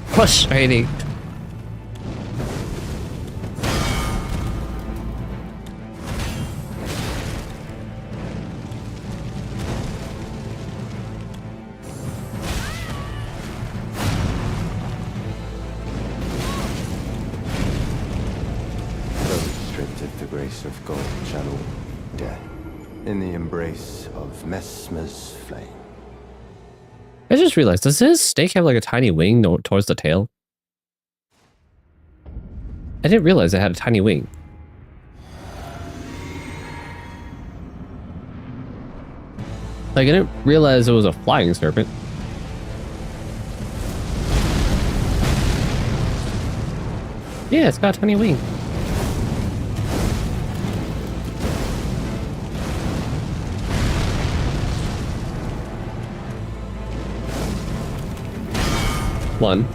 frustrating. Those stripped of the grace of God channel death in the embrace of Messmer's flame. I just realized, does his snake have like a tiny wing towards the tail? I didn't realize it had a tiny wing. Like, I didn't realize it was a flying serpent. Yeah, it's got a tiny wing. One.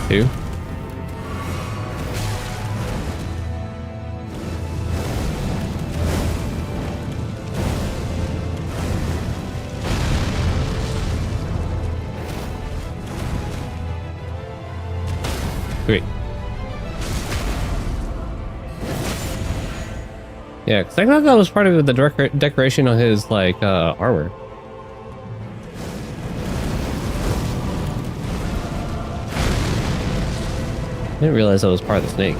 Two. Three. Yeah, because I thought that was part of the decoration on his, like, armor. I didn't realize that was part of the snake.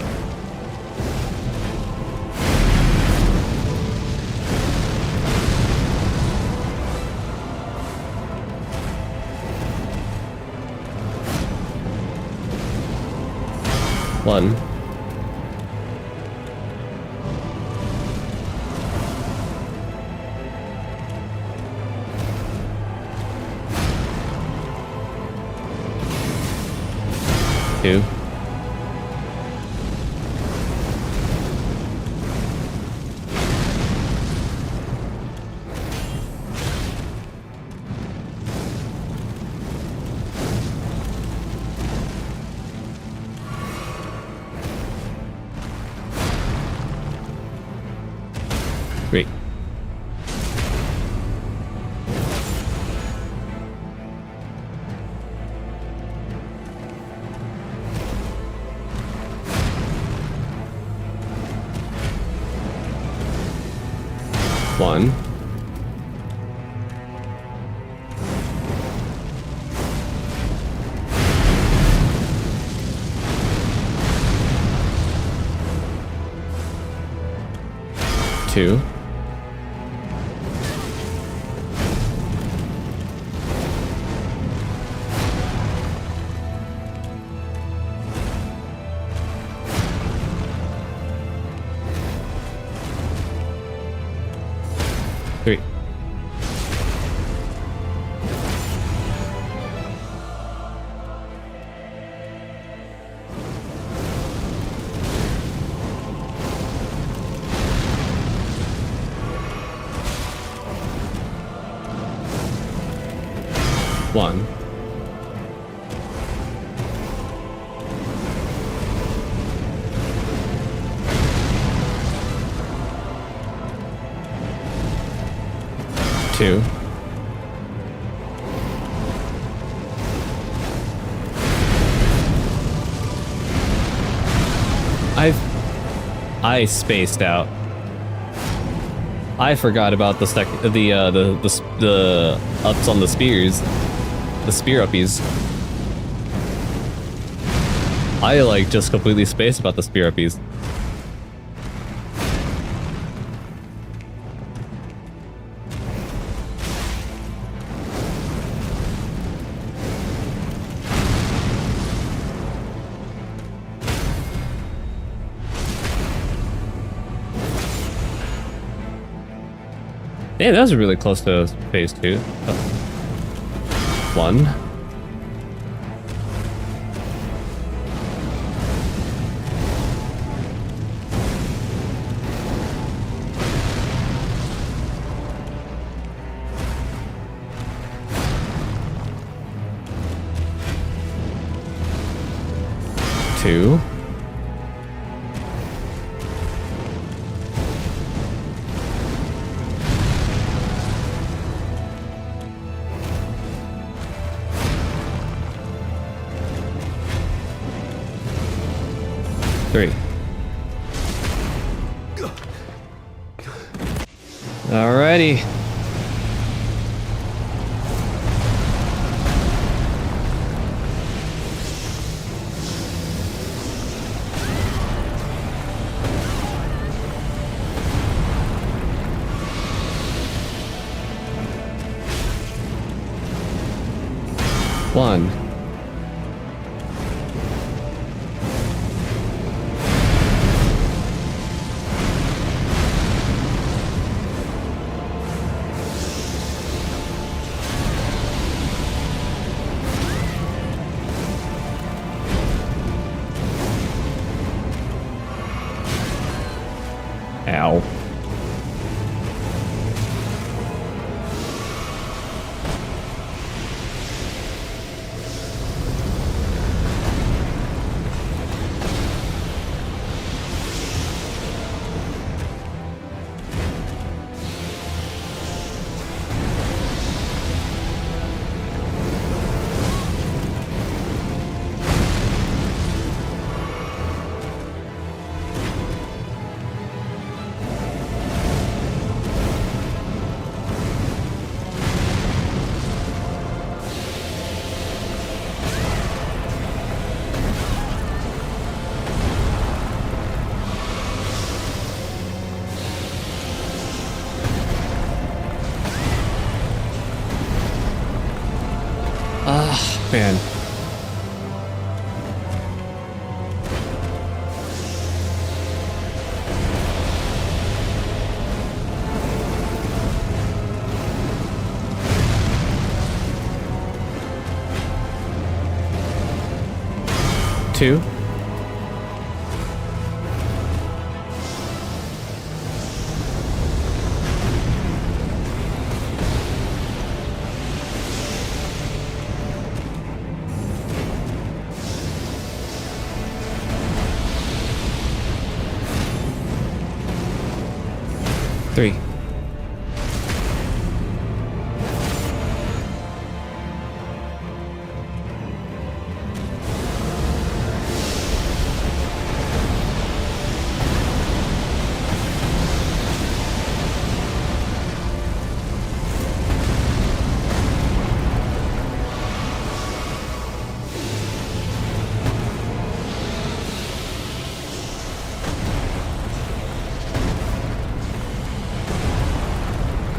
One. Two. Three. One. Two. Three. One. Two. I spaced out. I forgot about the ups on the spears, the spear uppies. I like just completely spaced about the spear uppies. Yeah, that was really close to phase 2. Oh. One. Two. Three. Alrighty. 1. Ow. Ah, man. Two. Three.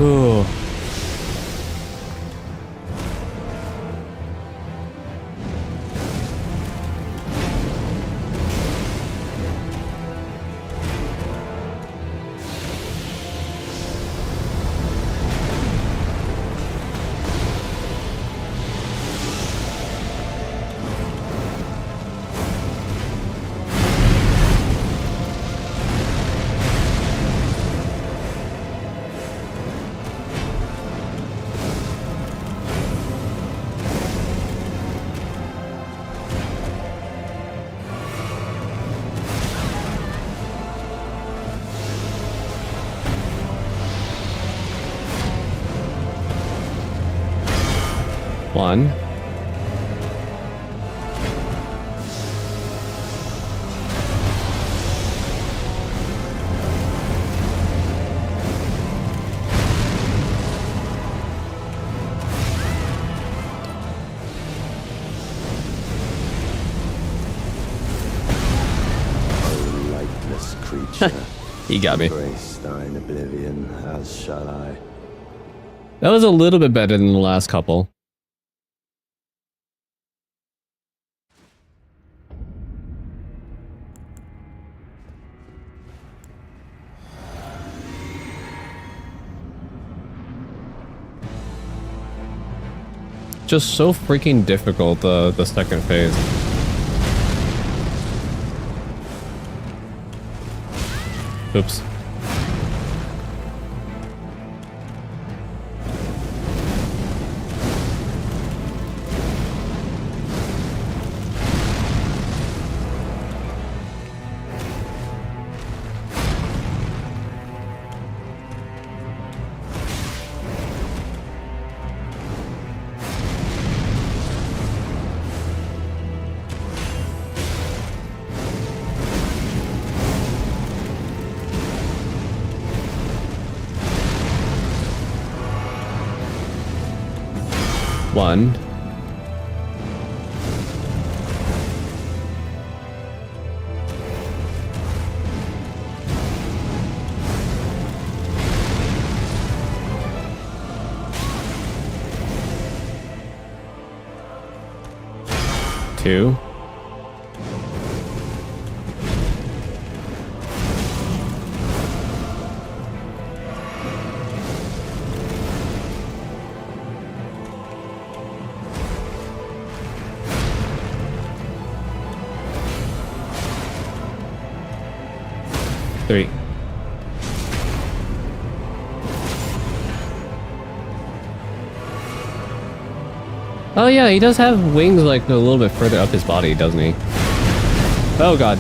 Ooh. One. O lightless creature, He got me. embrace thine oblivion, as shall I. That was a little bit better than the last couple. Just so freaking difficult, the second phase. Oops. One. 2. Three. Oh yeah, he does have wings like a little bit further up his body, doesn't he? Oh god.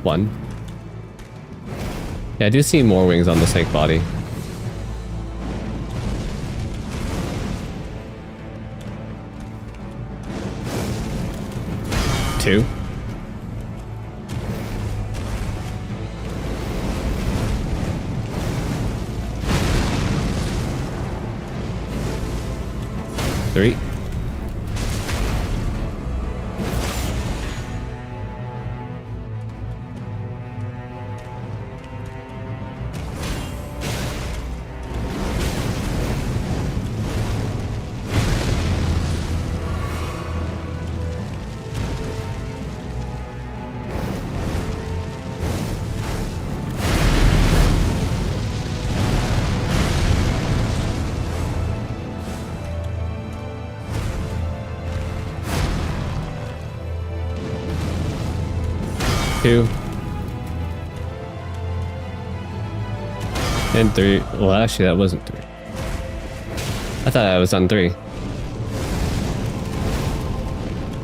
One. Yeah, I do see more wings on the snake body. 2. Three. Two. And 3. Well, actually, that wasn't 3. I thought I was on 3.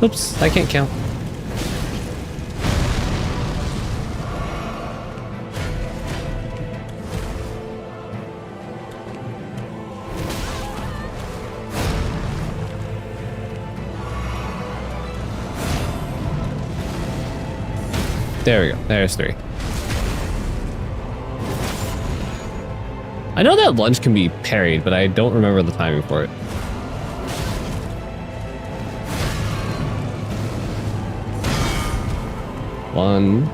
Oops, I can't count. There we go. There's 3. I know that lunge can be parried, but I don't remember the timing for it. One.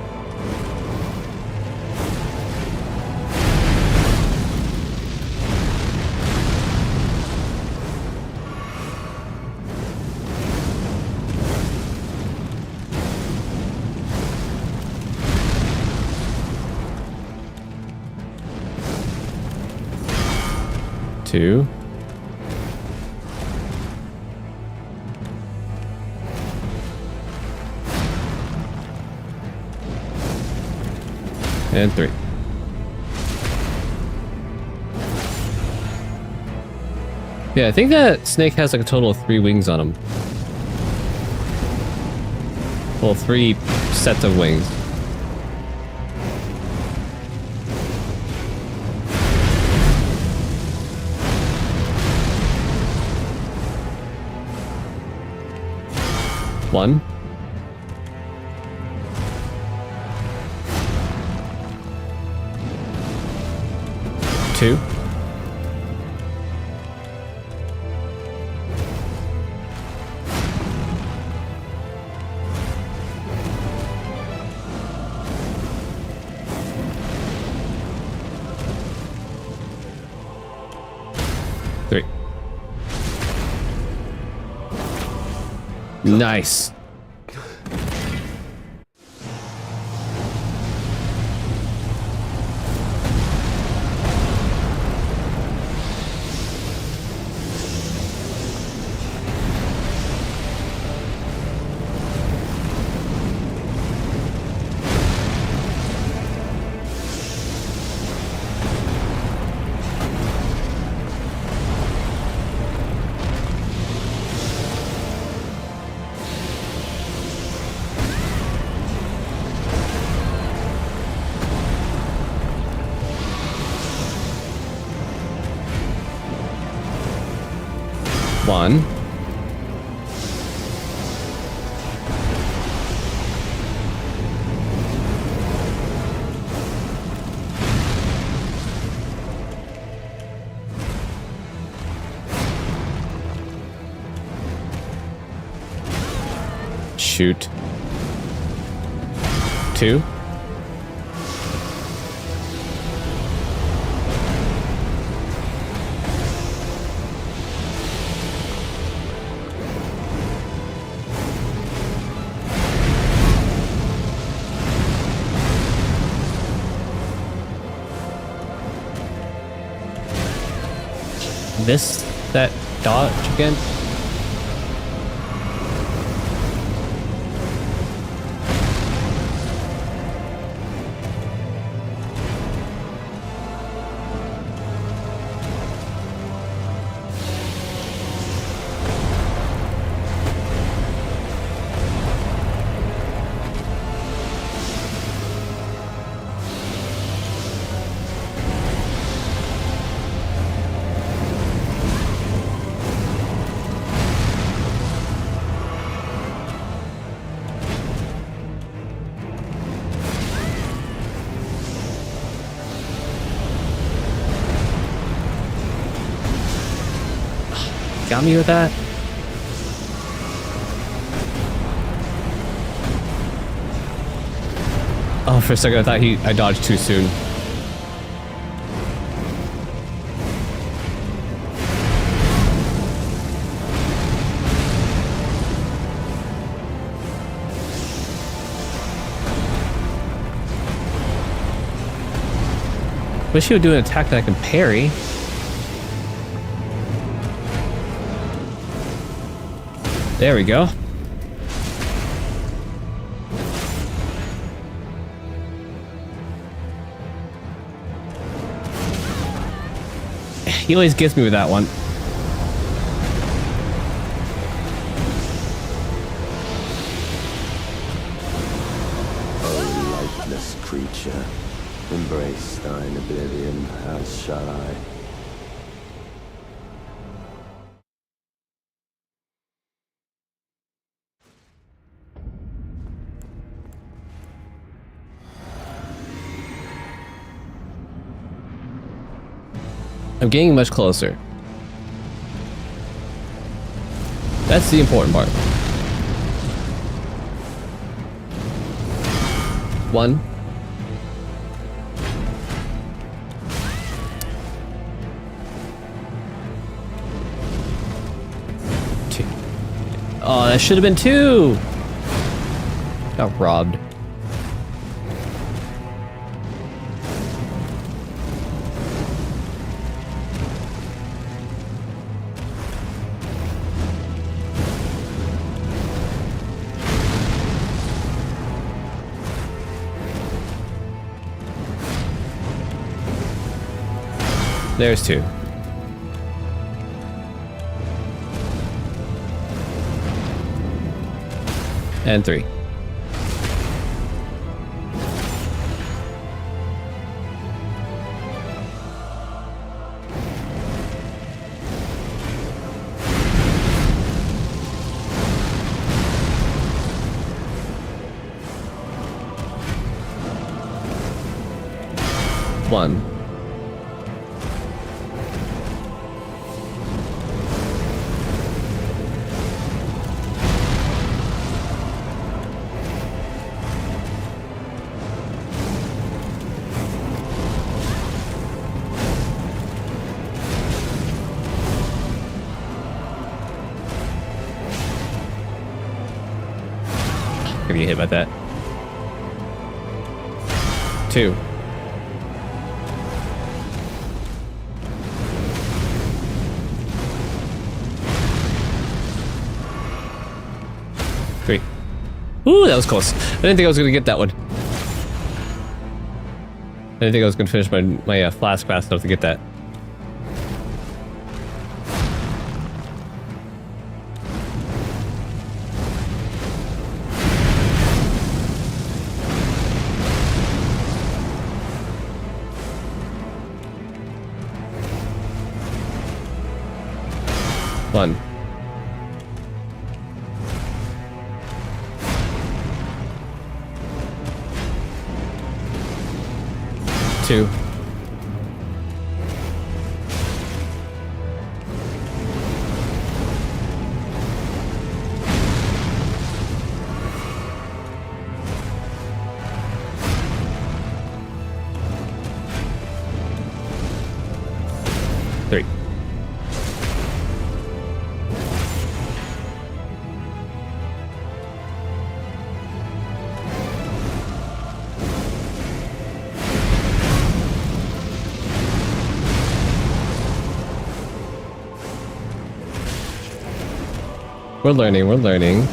Two. And 3. Yeah, I think that snake has like a total of 3 wings on him. Well, 3 sets of wings. One. Two. Three. Nice. One. Shoot. 2. Miss that dodge again. Got me with that. Oh, for a second I thought I dodged too soon. Wish he would do an attack that I can parry. There we go. He always gets me with that one. O lifeless creature, embrace thine oblivion, as shall I. I'm getting much closer. That's the important part. 1. Two. Oh, that should have been 2. Got robbed. There's 2. And 3. One. Gonna get hit by that. 2. Three. Ooh, that was close. I didn't think I was gonna get that one. I didn't think I was gonna finish my flask fast enough to get that. One. 2. We're learning, we're learning.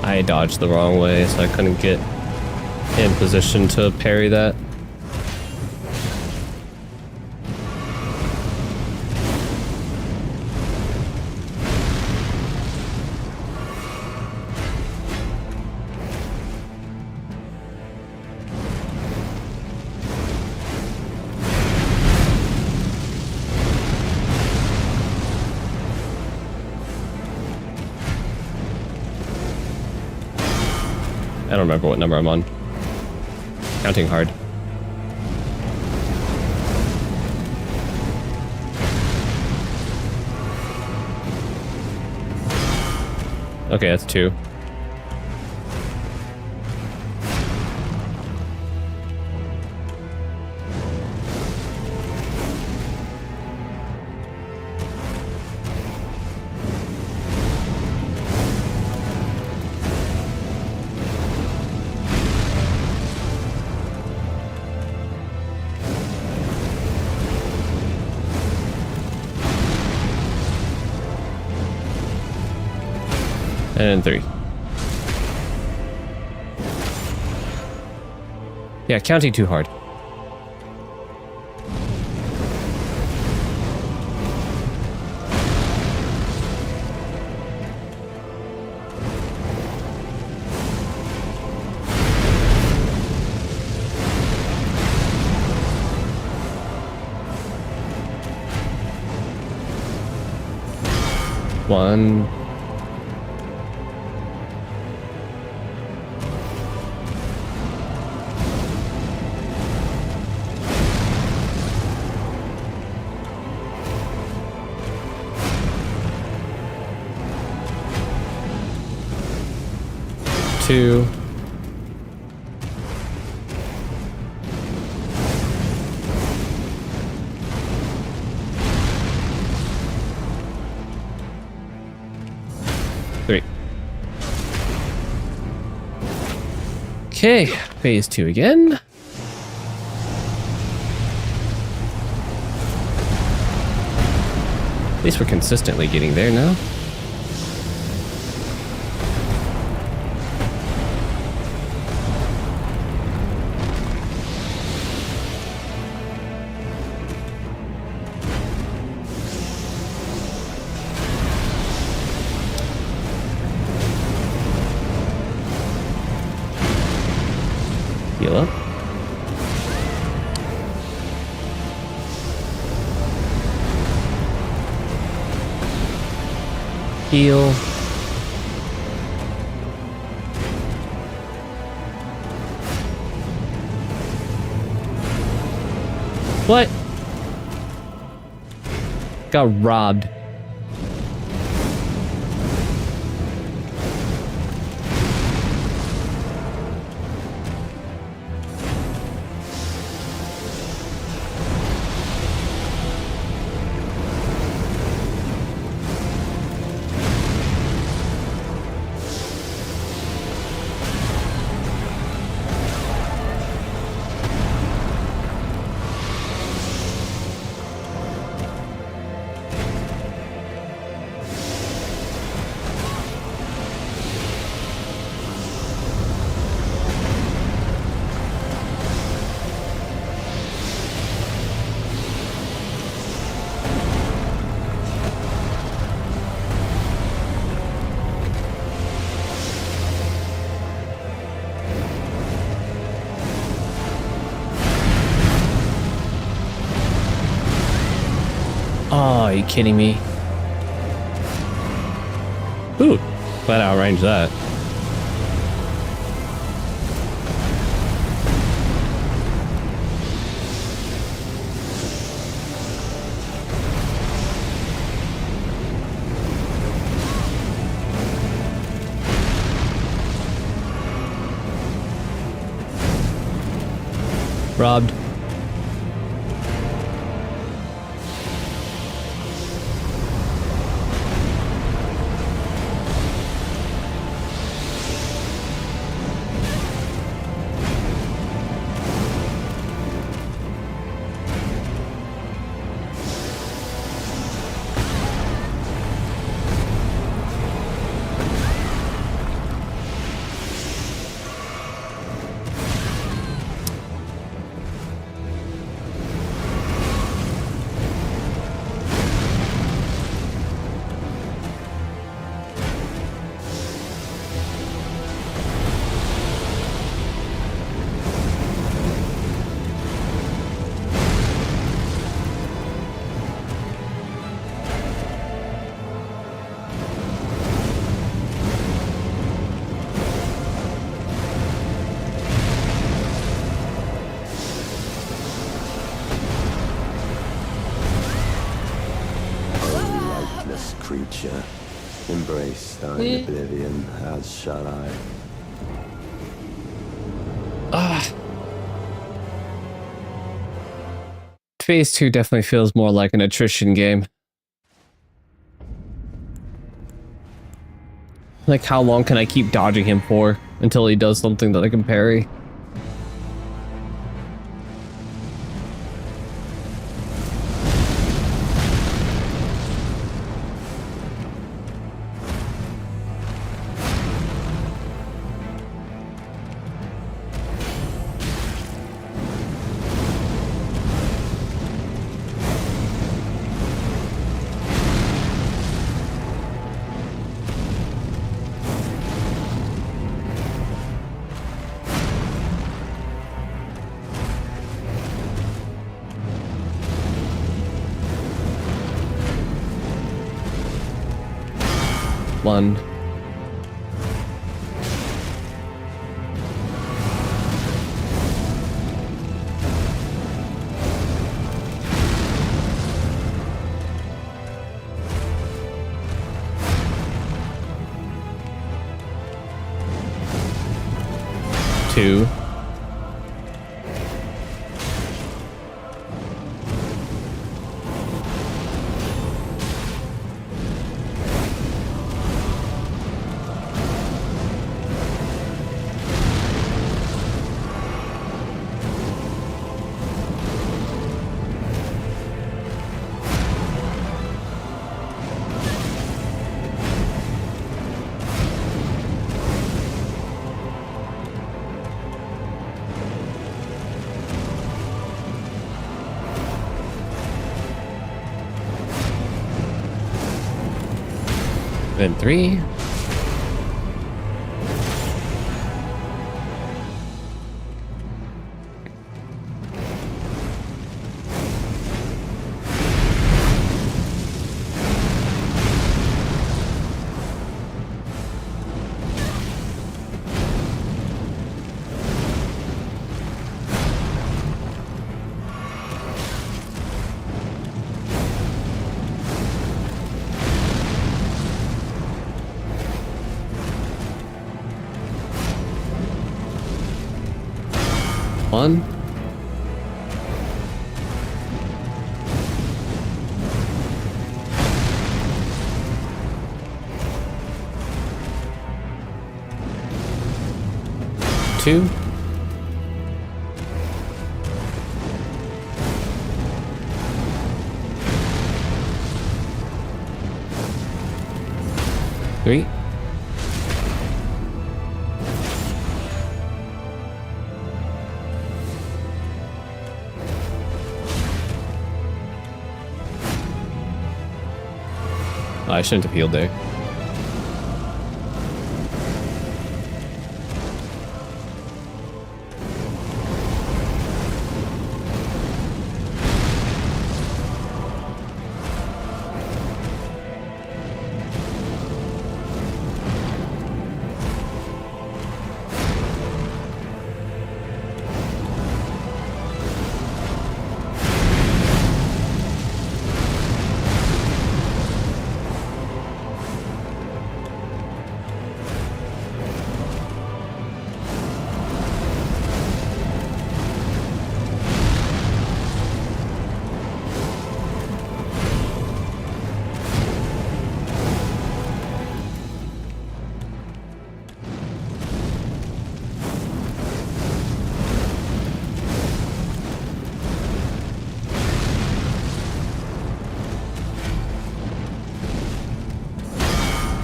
I dodged the wrong way, so I couldn't get in position to parry that. I don't remember what number I'm on. Counting hard. Okay, that's 2. And 3. Yeah, counting too hard. One. Two. Three. Okay, phase 2 again. At least we're consistently getting there now. Heal up. Heal. What? Got robbed. Oh, are you kidding me? Ooh, glad I arranged that. Robbed. Creature, embrace thine oblivion, as shall I. Phase 2 definitely feels more like an attrition game. Like, how long can I keep dodging him for until he does something that I can parry? One. Two. Then three. One. Two. Three. I shouldn't have healed there.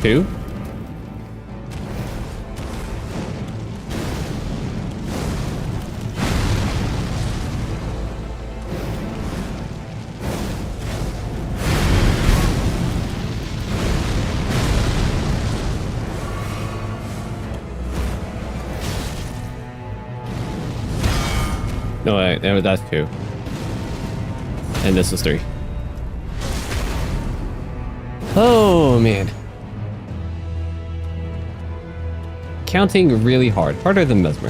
2? No, wait, that's 2. And this is 3. Oh, man. Counting really hard. Harder than Mesmer.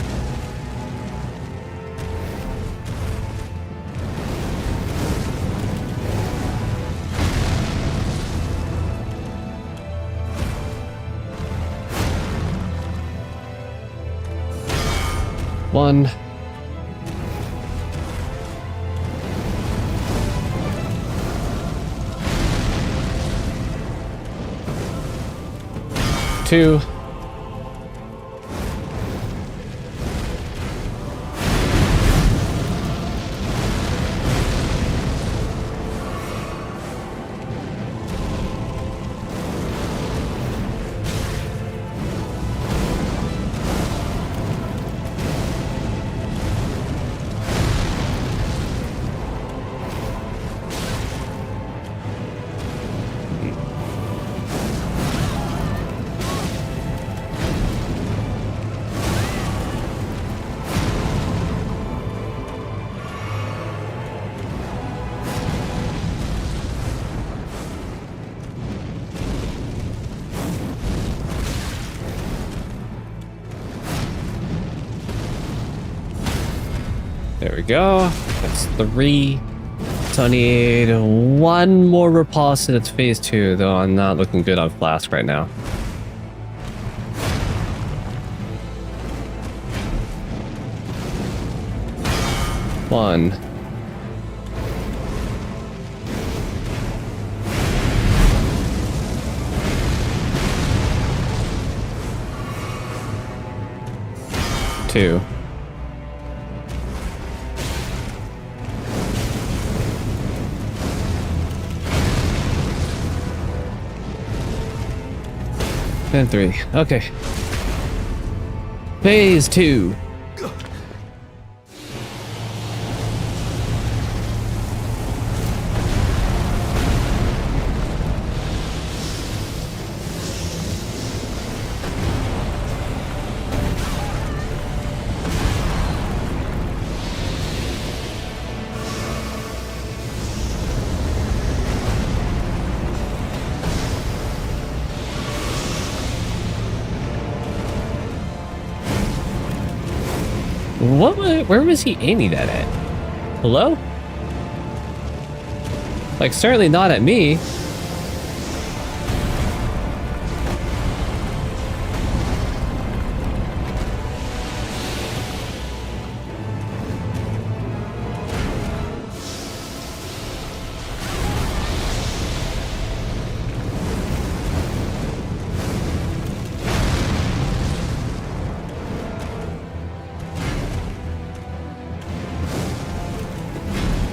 One. 2. 'There we go. That's 3. So I need 1 more repulse and it's phase 2, though I'm not looking good on Flask right now. One. 2. 3. Okay. Phase 2. Where was he aiming that at? Hello? Like, certainly not at me.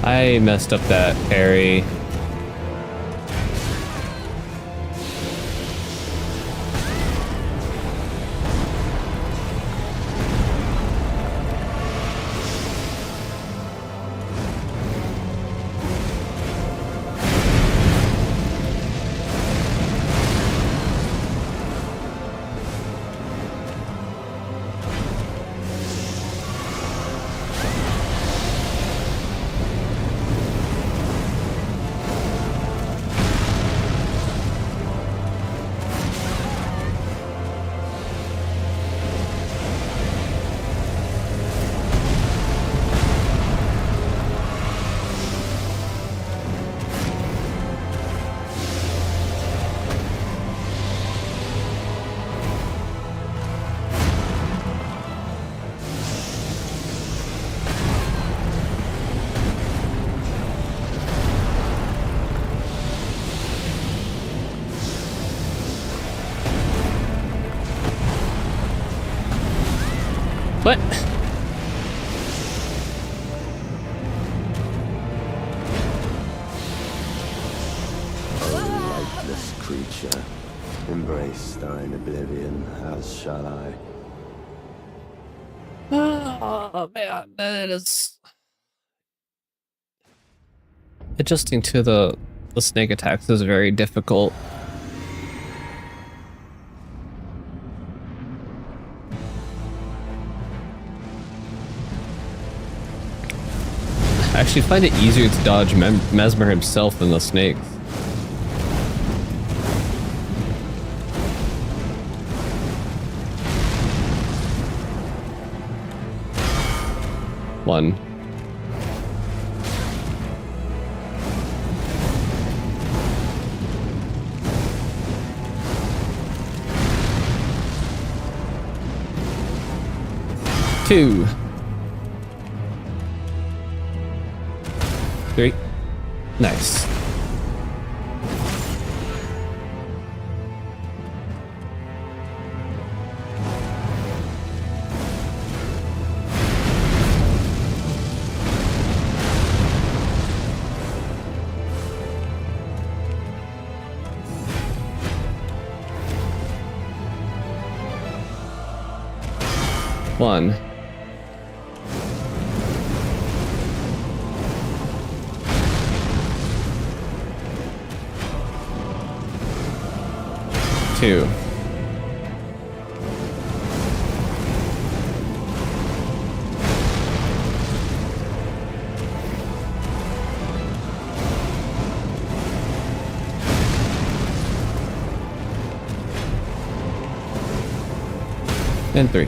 I messed up that parry. What? A lightless creature, Embrace thine oblivion, as shall I. Oh man, that is adjusting to the snake attacks is very difficult. I actually find it easier to dodge Mesmer himself than the snakes. One. Two. Three. Nice. One. Two. And three.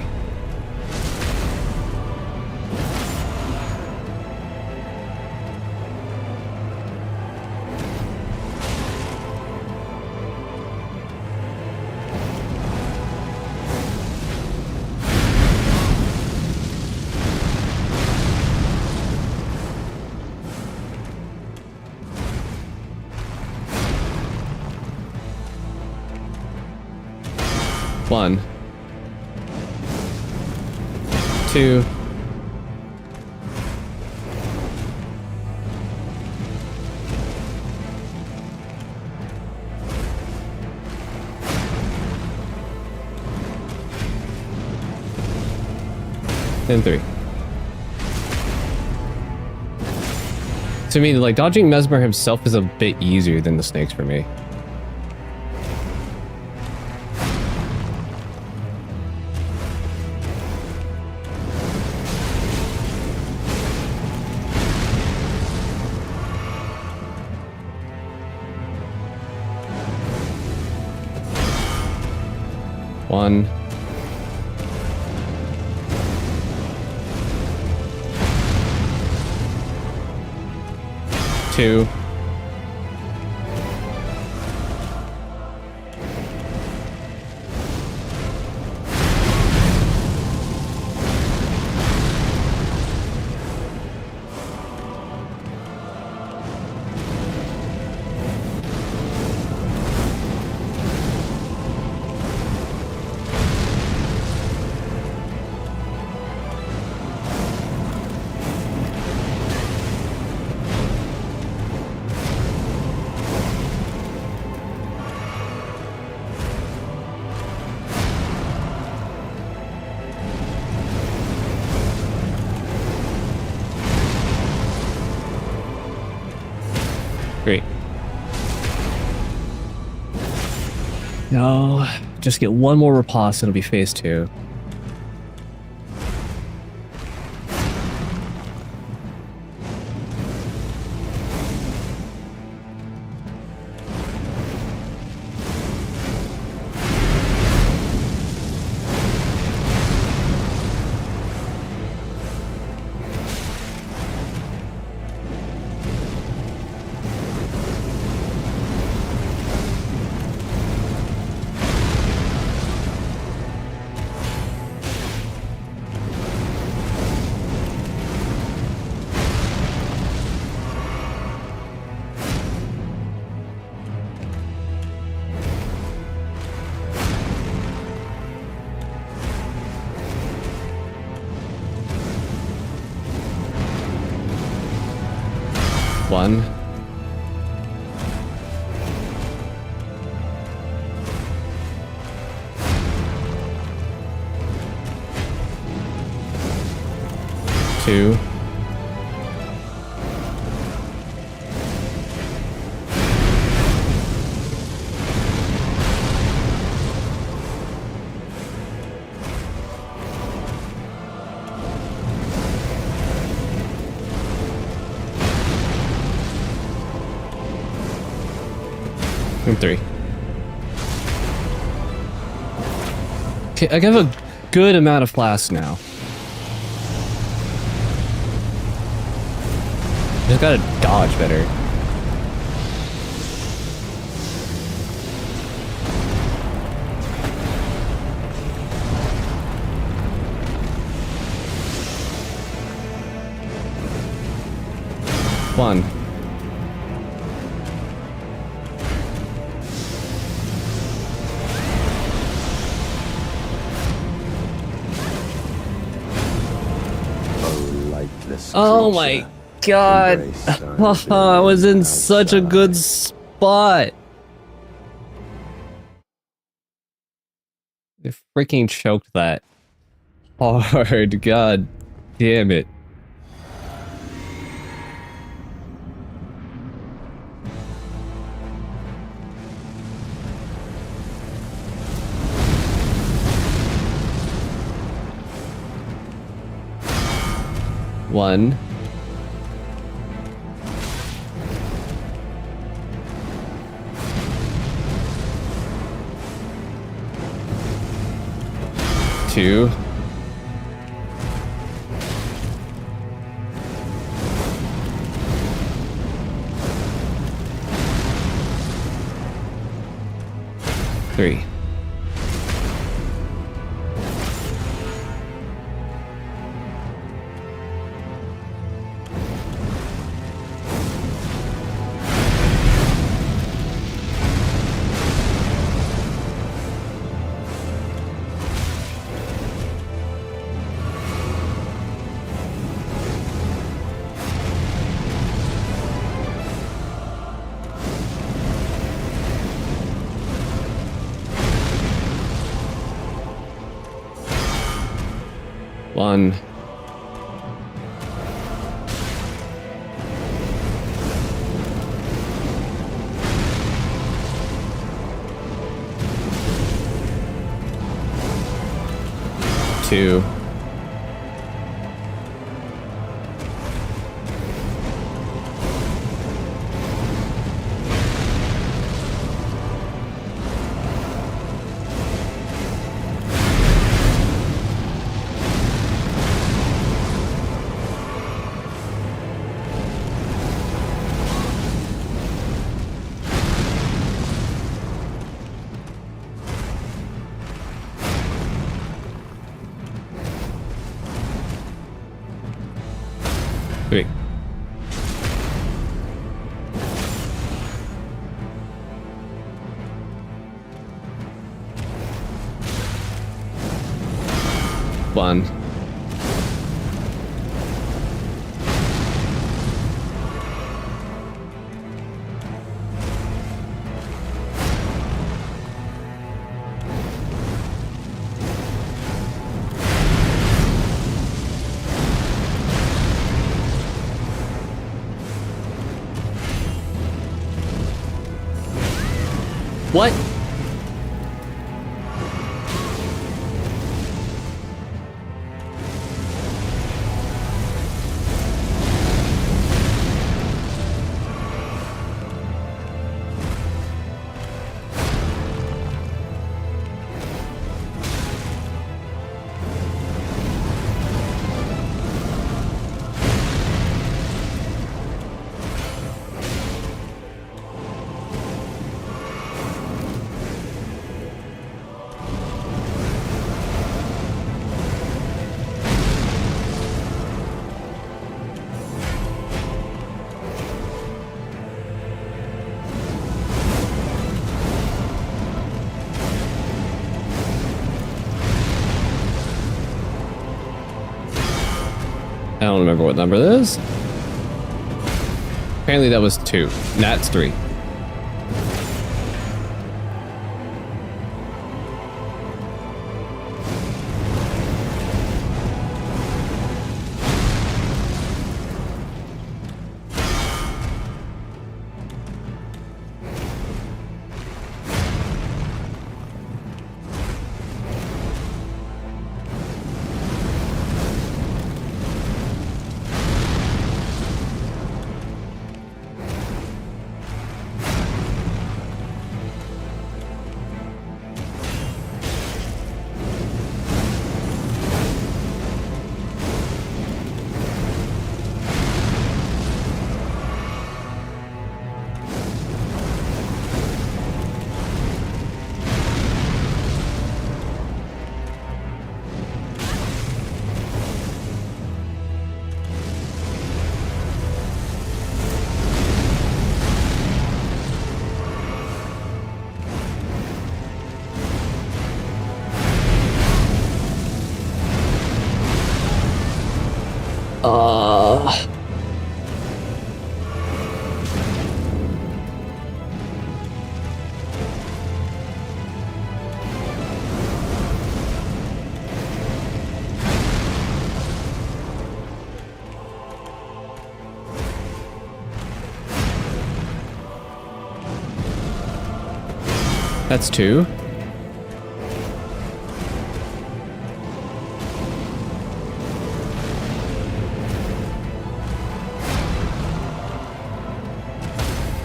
One. Two. And three. To me, like, dodging Mesmer himself is a bit easier than the snakes for me. One. Two. Great. No, just get one more riposte, it'll be phase 2. One. 2. And 3. Okay, I have a good amount of flasks now. Just gotta dodge better. One. Oh my god. I was in such a good spot. They freaking choked that hard. God damn it. One. Two. Three. One. Two. Three. One. What? I don't remember what number that is. Apparently that was 2. That's 3. That's 2.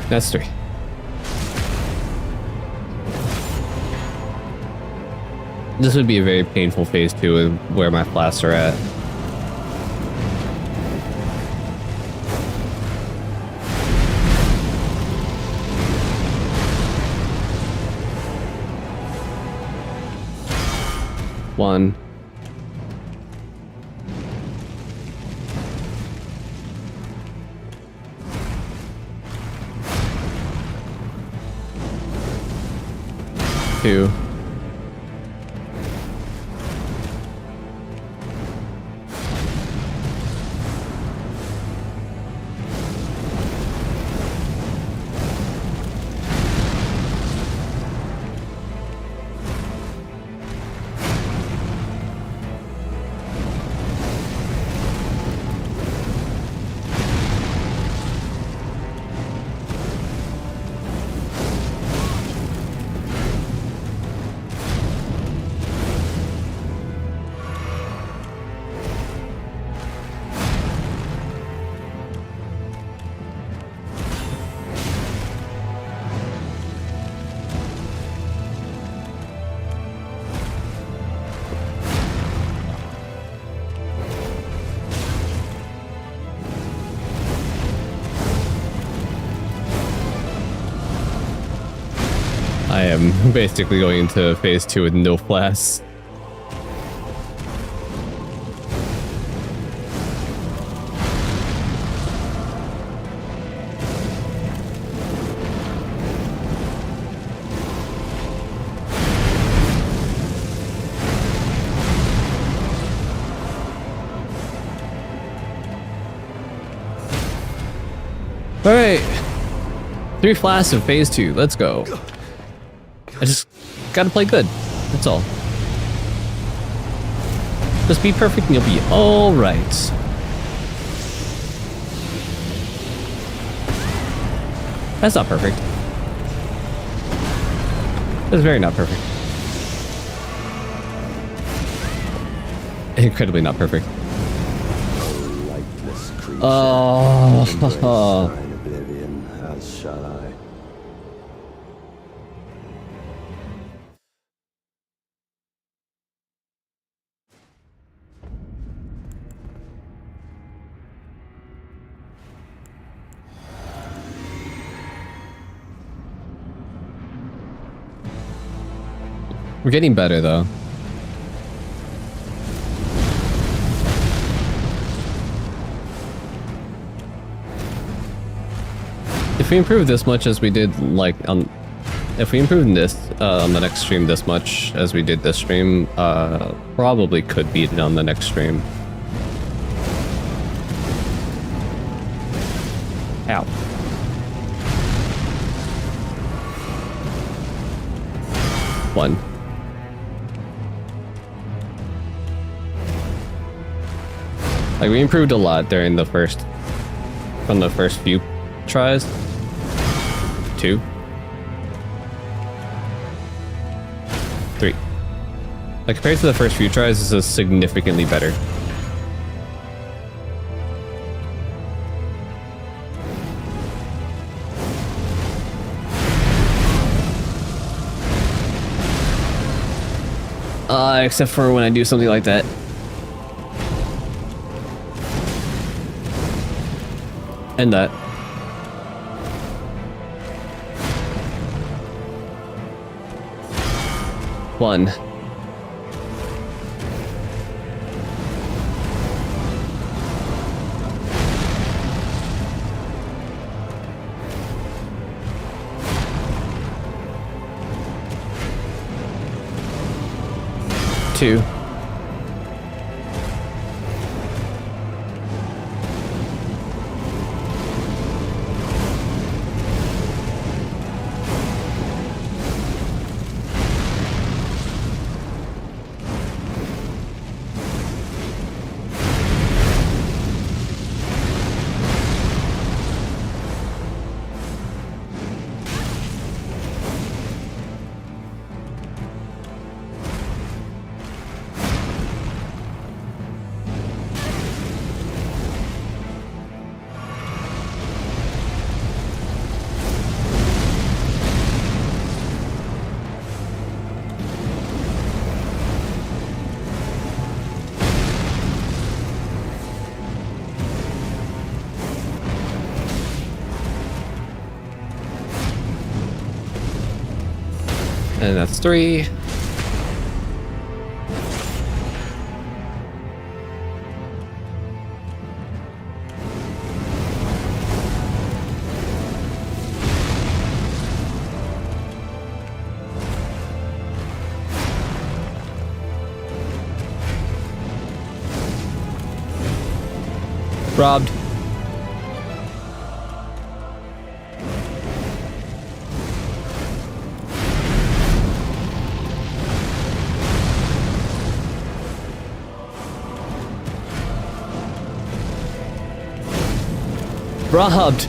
That's 3. This would be a very painful phase 2 with where my flasks are at. One. Two. I am basically going into phase 2 with no flasks. All right, 3 flasks of phase 2. Let's go. I just gotta play good. That's all. Just be perfect and you'll be all right. That's not perfect. That's very not perfect. Incredibly not perfect. Oh. Oblivion, as shall I. We're getting better though. If we improve this much as we did if we improve this on the next stream this much as we did this stream, probably could beat it on the next stream. Ow. One. Like, we improved a lot during the from the first few tries. 2. 3. Like, compared to the first few tries, this is significantly better. Except for when I do something like that. And that. One. Two. And that's 3. Robbed. Robbed.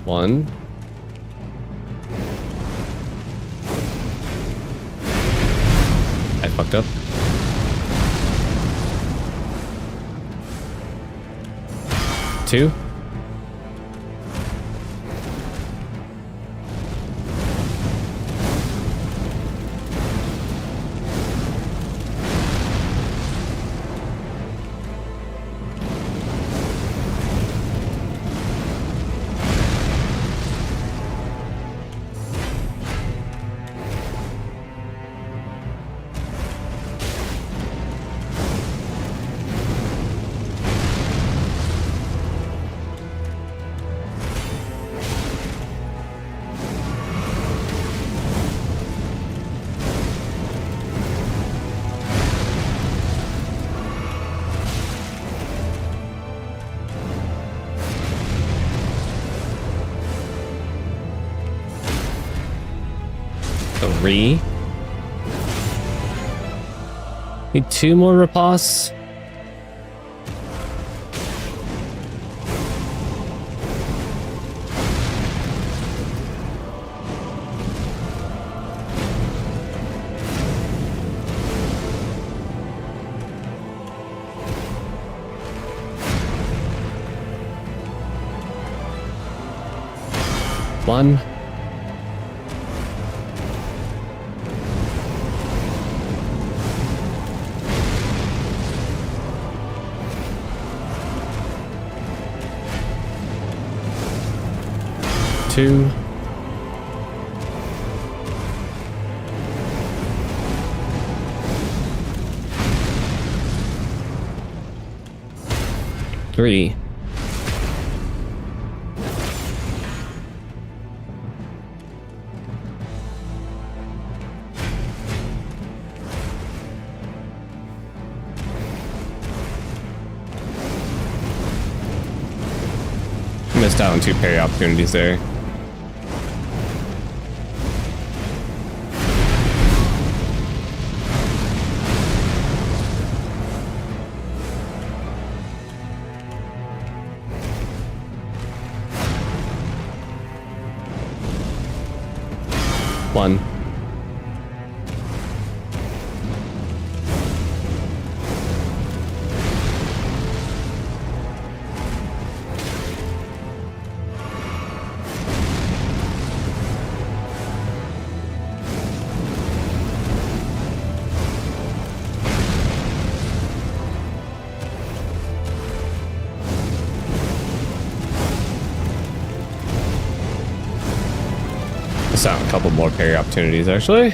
One. I fucked up. 2. Three. Need 2 more riposts. One. 2. 3. Missed out on 2 parry opportunities there. One. Out a couple more parry opportunities actually.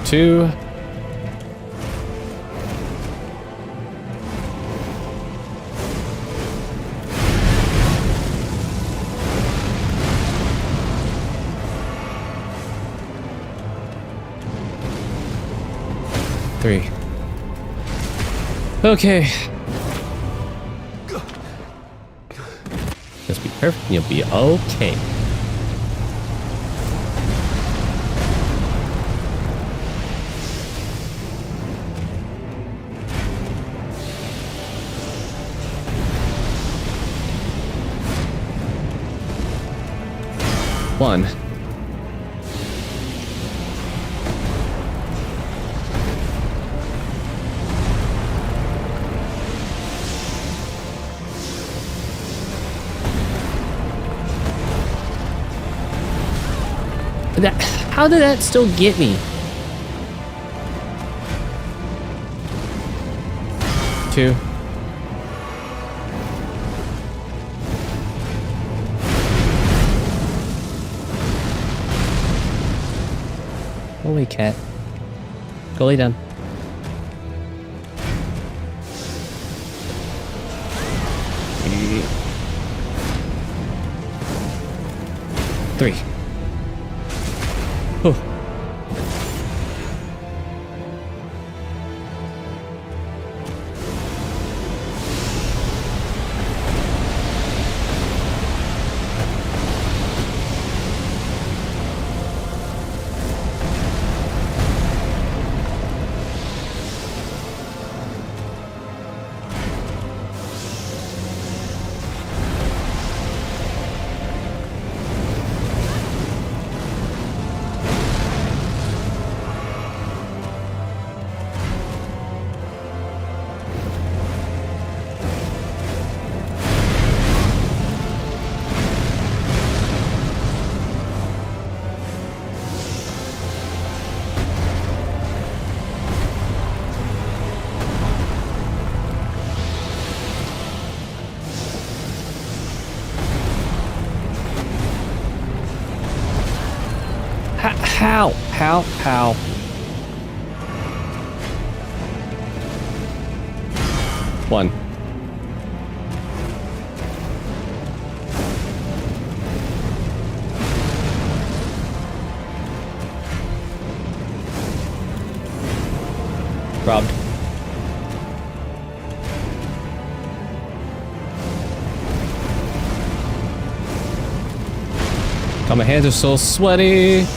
Two. Three. Okay. Just be perfect and you'll be okay. One. How did that still get me? 2. Holy cat. Go lay down. Three. Oh. How? One. Robbed. God, my hands are so sweaty.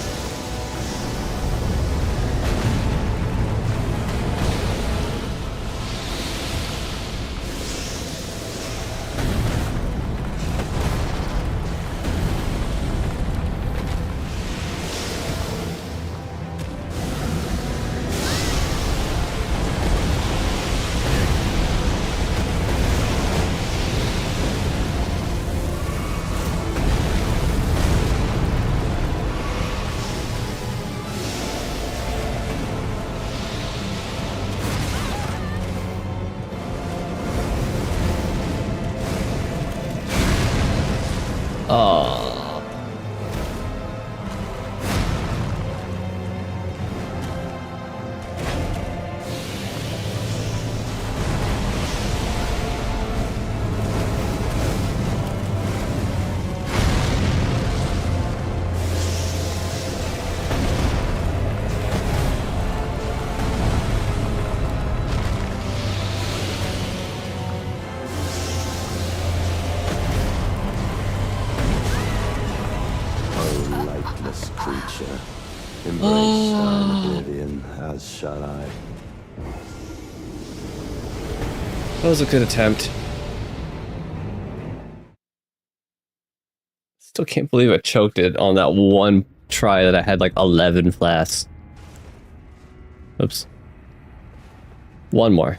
Oh. Creature, embrace thine oblivion, as shall I. That was a good attempt. Still can't believe I choked it on that one try that I had like 11 flasks. Oops. One more.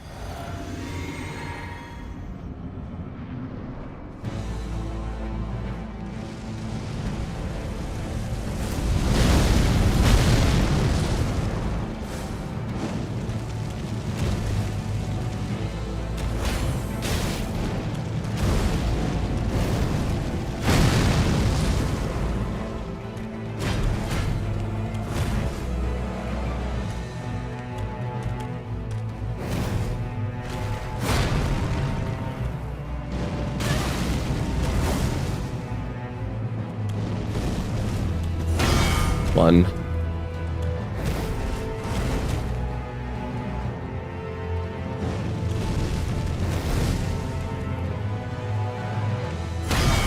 One.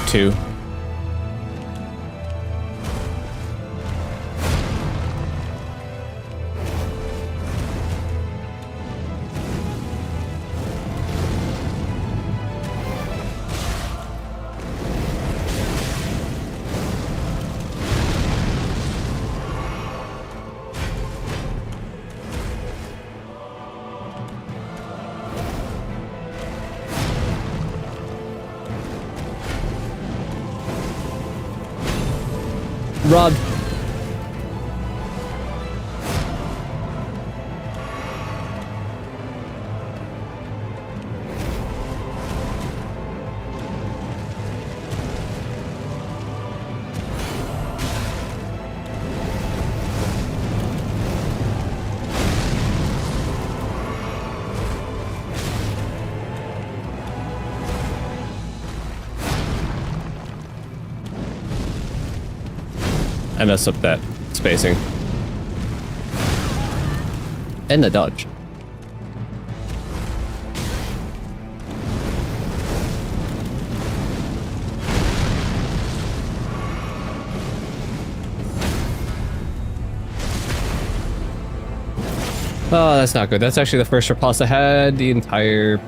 Two. robbed. I messed up that spacing. And the dodge. Oh, that's not good. That's actually the first repulse I had the entire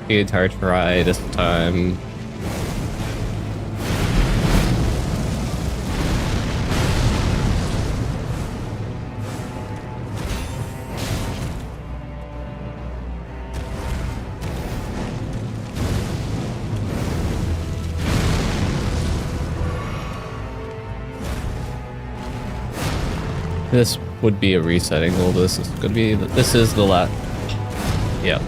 try this time. This would be a resetting. Well, this is gonna be. This is the last. Yeah.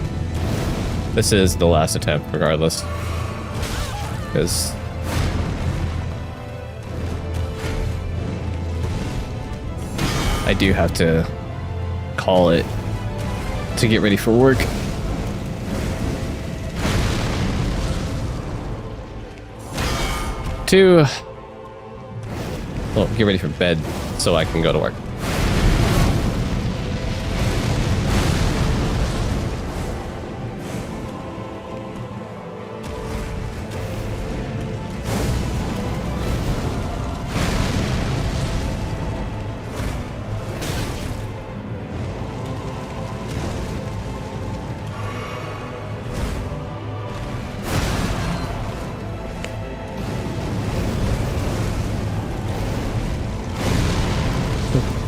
This is the last attempt, regardless. Because. I do have to call it to get ready for work. Well, get ready for bed so I can go to work.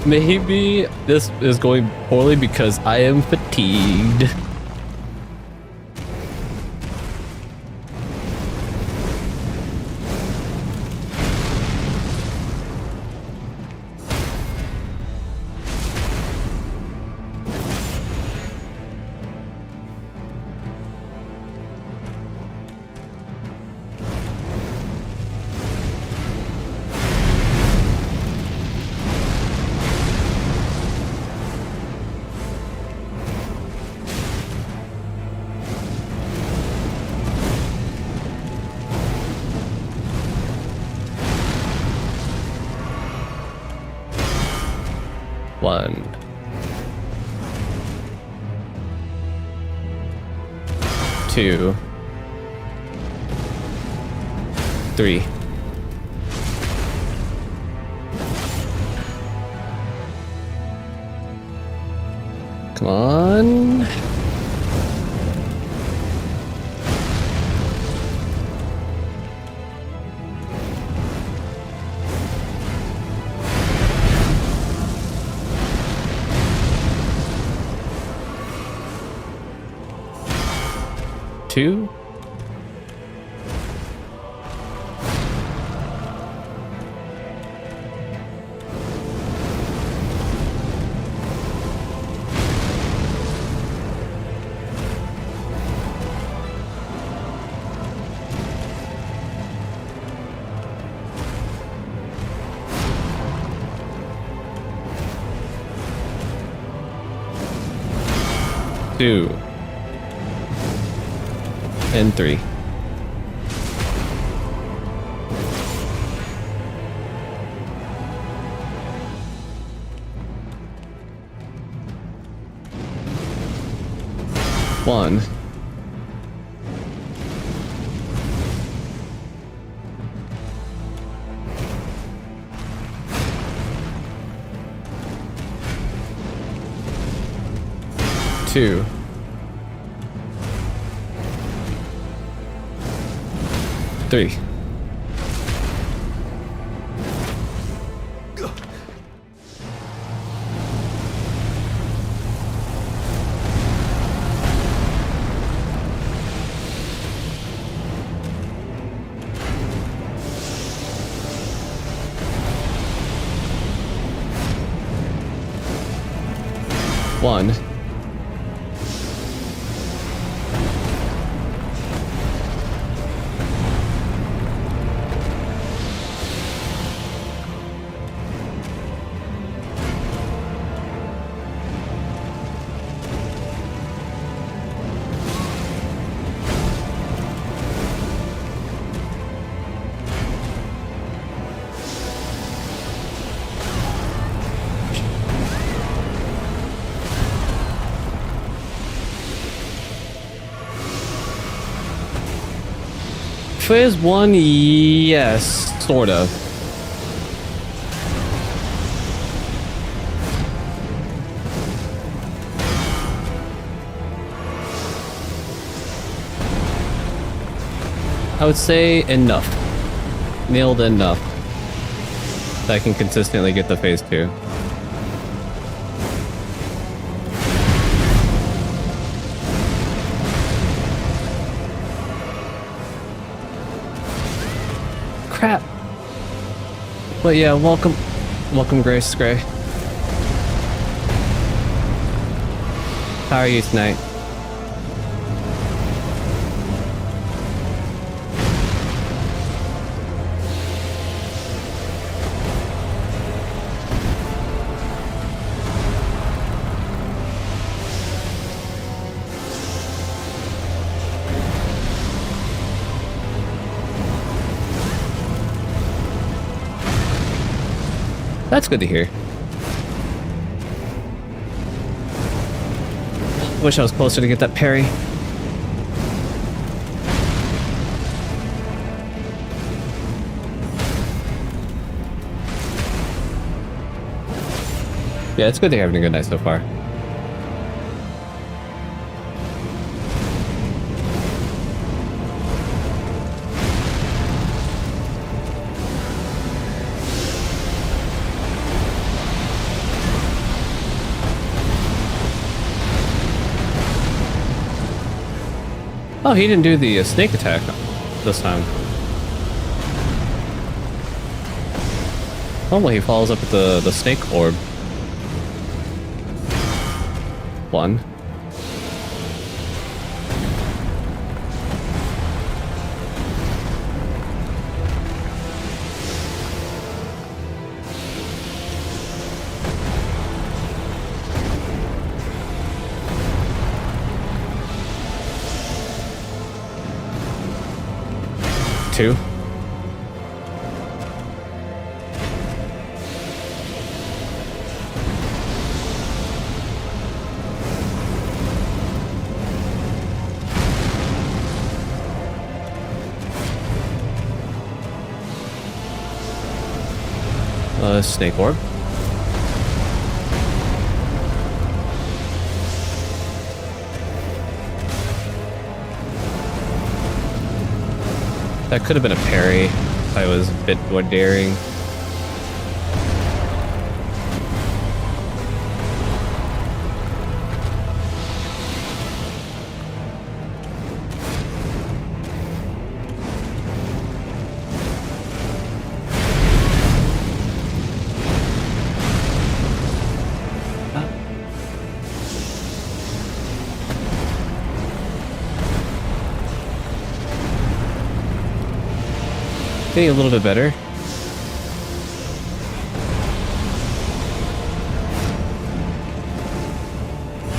Maybe this is going poorly because I am fatigued. One. Two. Three. Come on. Two. Two. And three. One. Two. Three. One. Phase 1, yes, sort of. I would say enough. Nailed enough. That I can consistently get the phase 2. Crap. But yeah, welcome Grace Gray. How are you tonight? That's good to hear. Wish I was closer to get that parry. Yeah, it's good to hear having a good night so far. Oh, he didn't do the snake attack this time. Oh, well, he follows up with the snake orb. One. Two. Snake orb. That could have been a parry if I was a bit more daring. Getting a little bit better.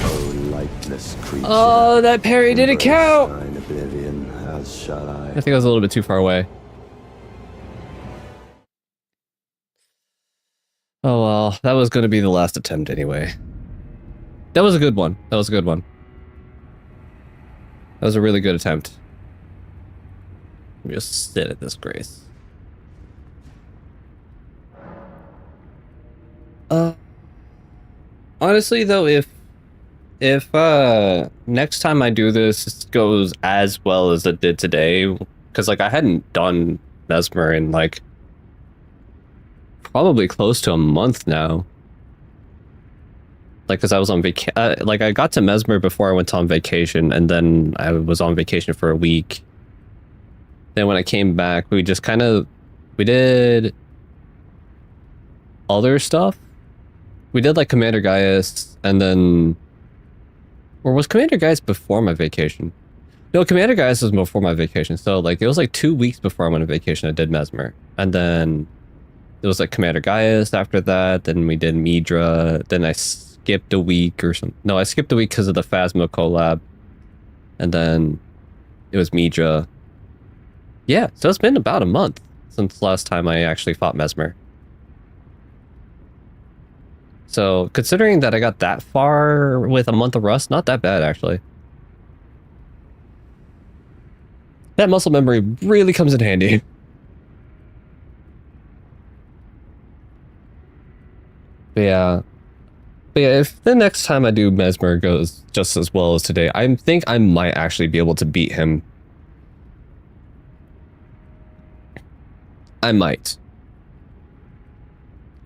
Oh, lightless creature. Oh, that parry didn't count! Oblivion, as shall I. I think I was a little bit too far away. Oh well, that was going to be the last attempt anyway. That was a good one. That was a good one. That was a really good attempt. Let me just sit at this grace. Honestly though, if next time I do this goes as well as it did today, because like I hadn't done Mesmer in like probably close to a month now. Like, because I was on vacation, like I got to Mesmer before I went on vacation, and then I was on vacation for a week. Then when I came back, we just kind of, we did other stuff. we did like Commander Gaius, and then, or was Commander Gaius before my vacation? No, Commander Gaius was before my vacation. So like it was like 2 weeks before I went on vacation. I did Mesmer, and then it was like Commander Gaius after that. Then we did Midra. Then I skipped a week or something. No, I skipped a week because of the Phasma collab, and then it was Midra. Yeah, so it's been about a month since last time I actually fought Mesmer. So considering that I got that far with a month of rust, not that bad actually. That muscle memory really comes in handy. But yeah, if the next time I do Mesmer goes just as well as today, I think I might actually be able to beat him. I might.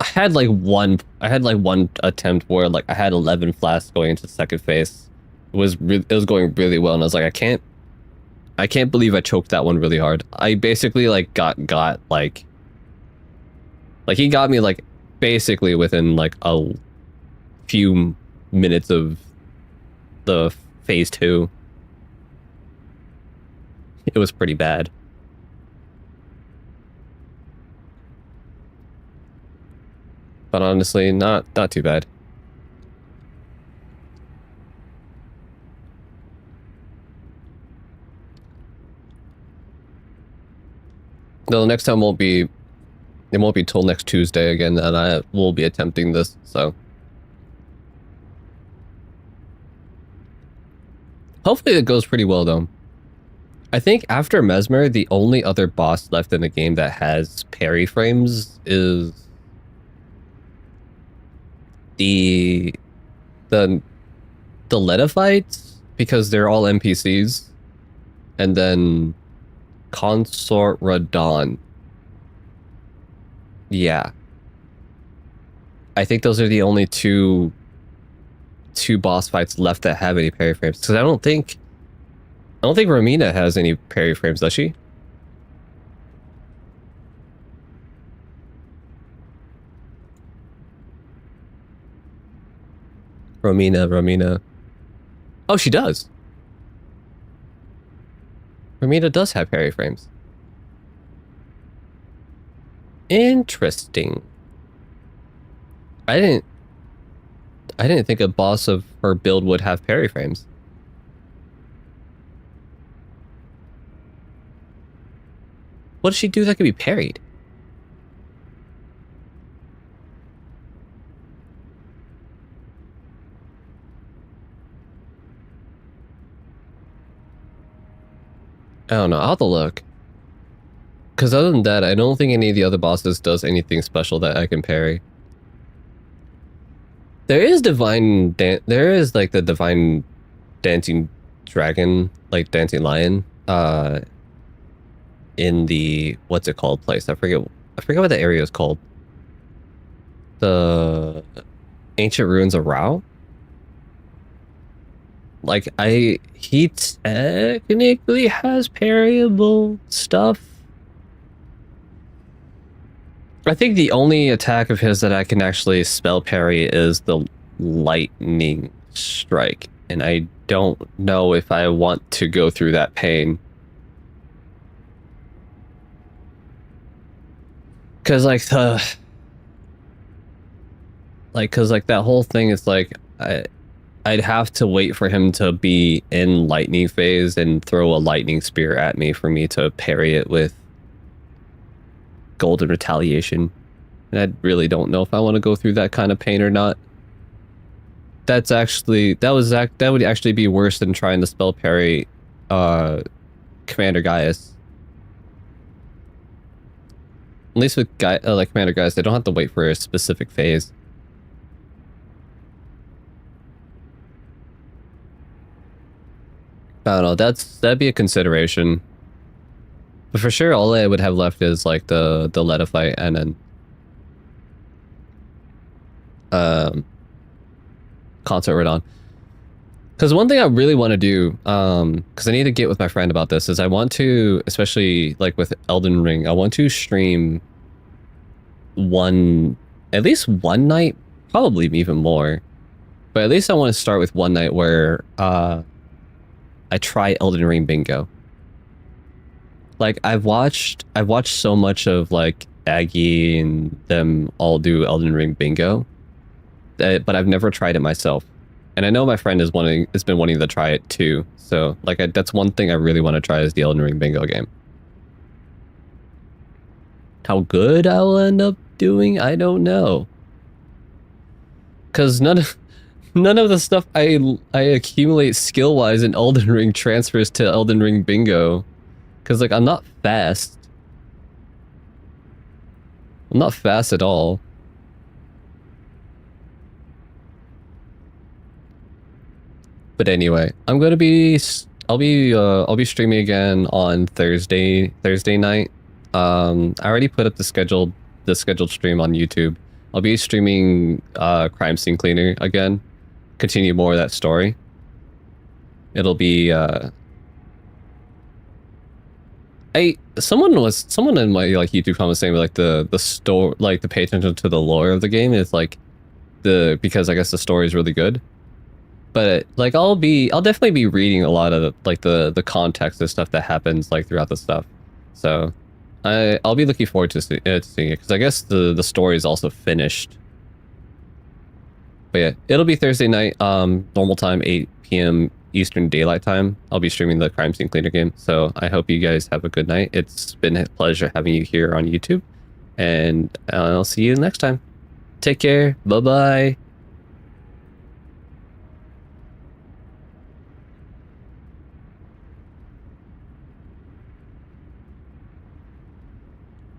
I had like one attempt where like I had 11 flasks going into the second phase. It was going really well, and I was like, I can't believe I choked that one really hard. I basically like got like he got me like basically within like a few minutes of the phase 2. It was pretty bad. But honestly, not too bad. No, the next time won't be till next Tuesday again, and I will be attempting this, so. Hopefully it goes pretty well though. I think after Mesmer, the only other boss left in the game that has parry frames is the Letophites, because they're all NPCs, and then Consort Radon. Yeah, I think those are the only two boss fights left that have any parry frames. Because I don't think Romina has any parry frames, does she? Romina. Oh, she does. Romina does have parry frames. Interesting. I didn't think a boss of her build would have parry frames. What does she do that could be parried? I don't know. I'll have to look. Because other than that, I don't think any of the other bosses does anything special that I can parry. There is like the divine dancing dragon, like dancing lion, in the what's it called place? I forget what the area is called. The ancient ruins of Rao. Like he technically has parryable stuff. I think the only attack of his that I can actually spell parry is the lightning strike, and I don't know if I want to go through that pain. Cause like that whole thing is like I'd have to wait for him to be in lightning phase and throw a lightning spear at me for me to parry it with golden retaliation. And I really don't know if I want to go through that kind of pain or not. That would actually be worse than trying to spell parry Commander Gaius. At least with like Commander Gaius, they don't have to wait for a specific phase. I don't know, that'd be a consideration. But for sure, all I would have left is like the Letophyte and then Consort Radon. Because one thing I really want to do, because I need to get with my friend about this, is I want to, especially like with Elden Ring, I want to stream at least one night probably even more. But at least I want to start with one night where I try Elden Ring bingo. Like I've watched so much of like Aggie and them all do Elden Ring bingo, but I've never tried it myself. And I know my friend has been wanting to try it too. So like that's one thing I really want to try is the Elden Ring bingo game. How good I will end up doing, I don't know. Cause none of the stuff I accumulate skill wise in Elden Ring transfers to Elden Ring bingo. Cause like I'm not fast. I'm not fast at all. But anyway, I'll be streaming again on Thursday night. I already put up the scheduled stream on YouTube. I'll be streaming Crime Scene Cleaner again. Continue more of that story. It'll be someone in my like YouTube comments saying like the store, like the pay attention to the lore of the game is like because I guess the story is really good. But like I'll definitely be reading a lot of like the context of stuff that happens like throughout the stuff. So I'll be looking forward to seeing it because I guess the story is also finished. But yeah, it'll be Thursday night, normal time, 8 p.m. Eastern Daylight Time. I'll be streaming the Crime Scene Cleaner game. So I hope you guys have a good night. It's been a pleasure having you here on YouTube, and I'll see you next time. Take care. Bye bye.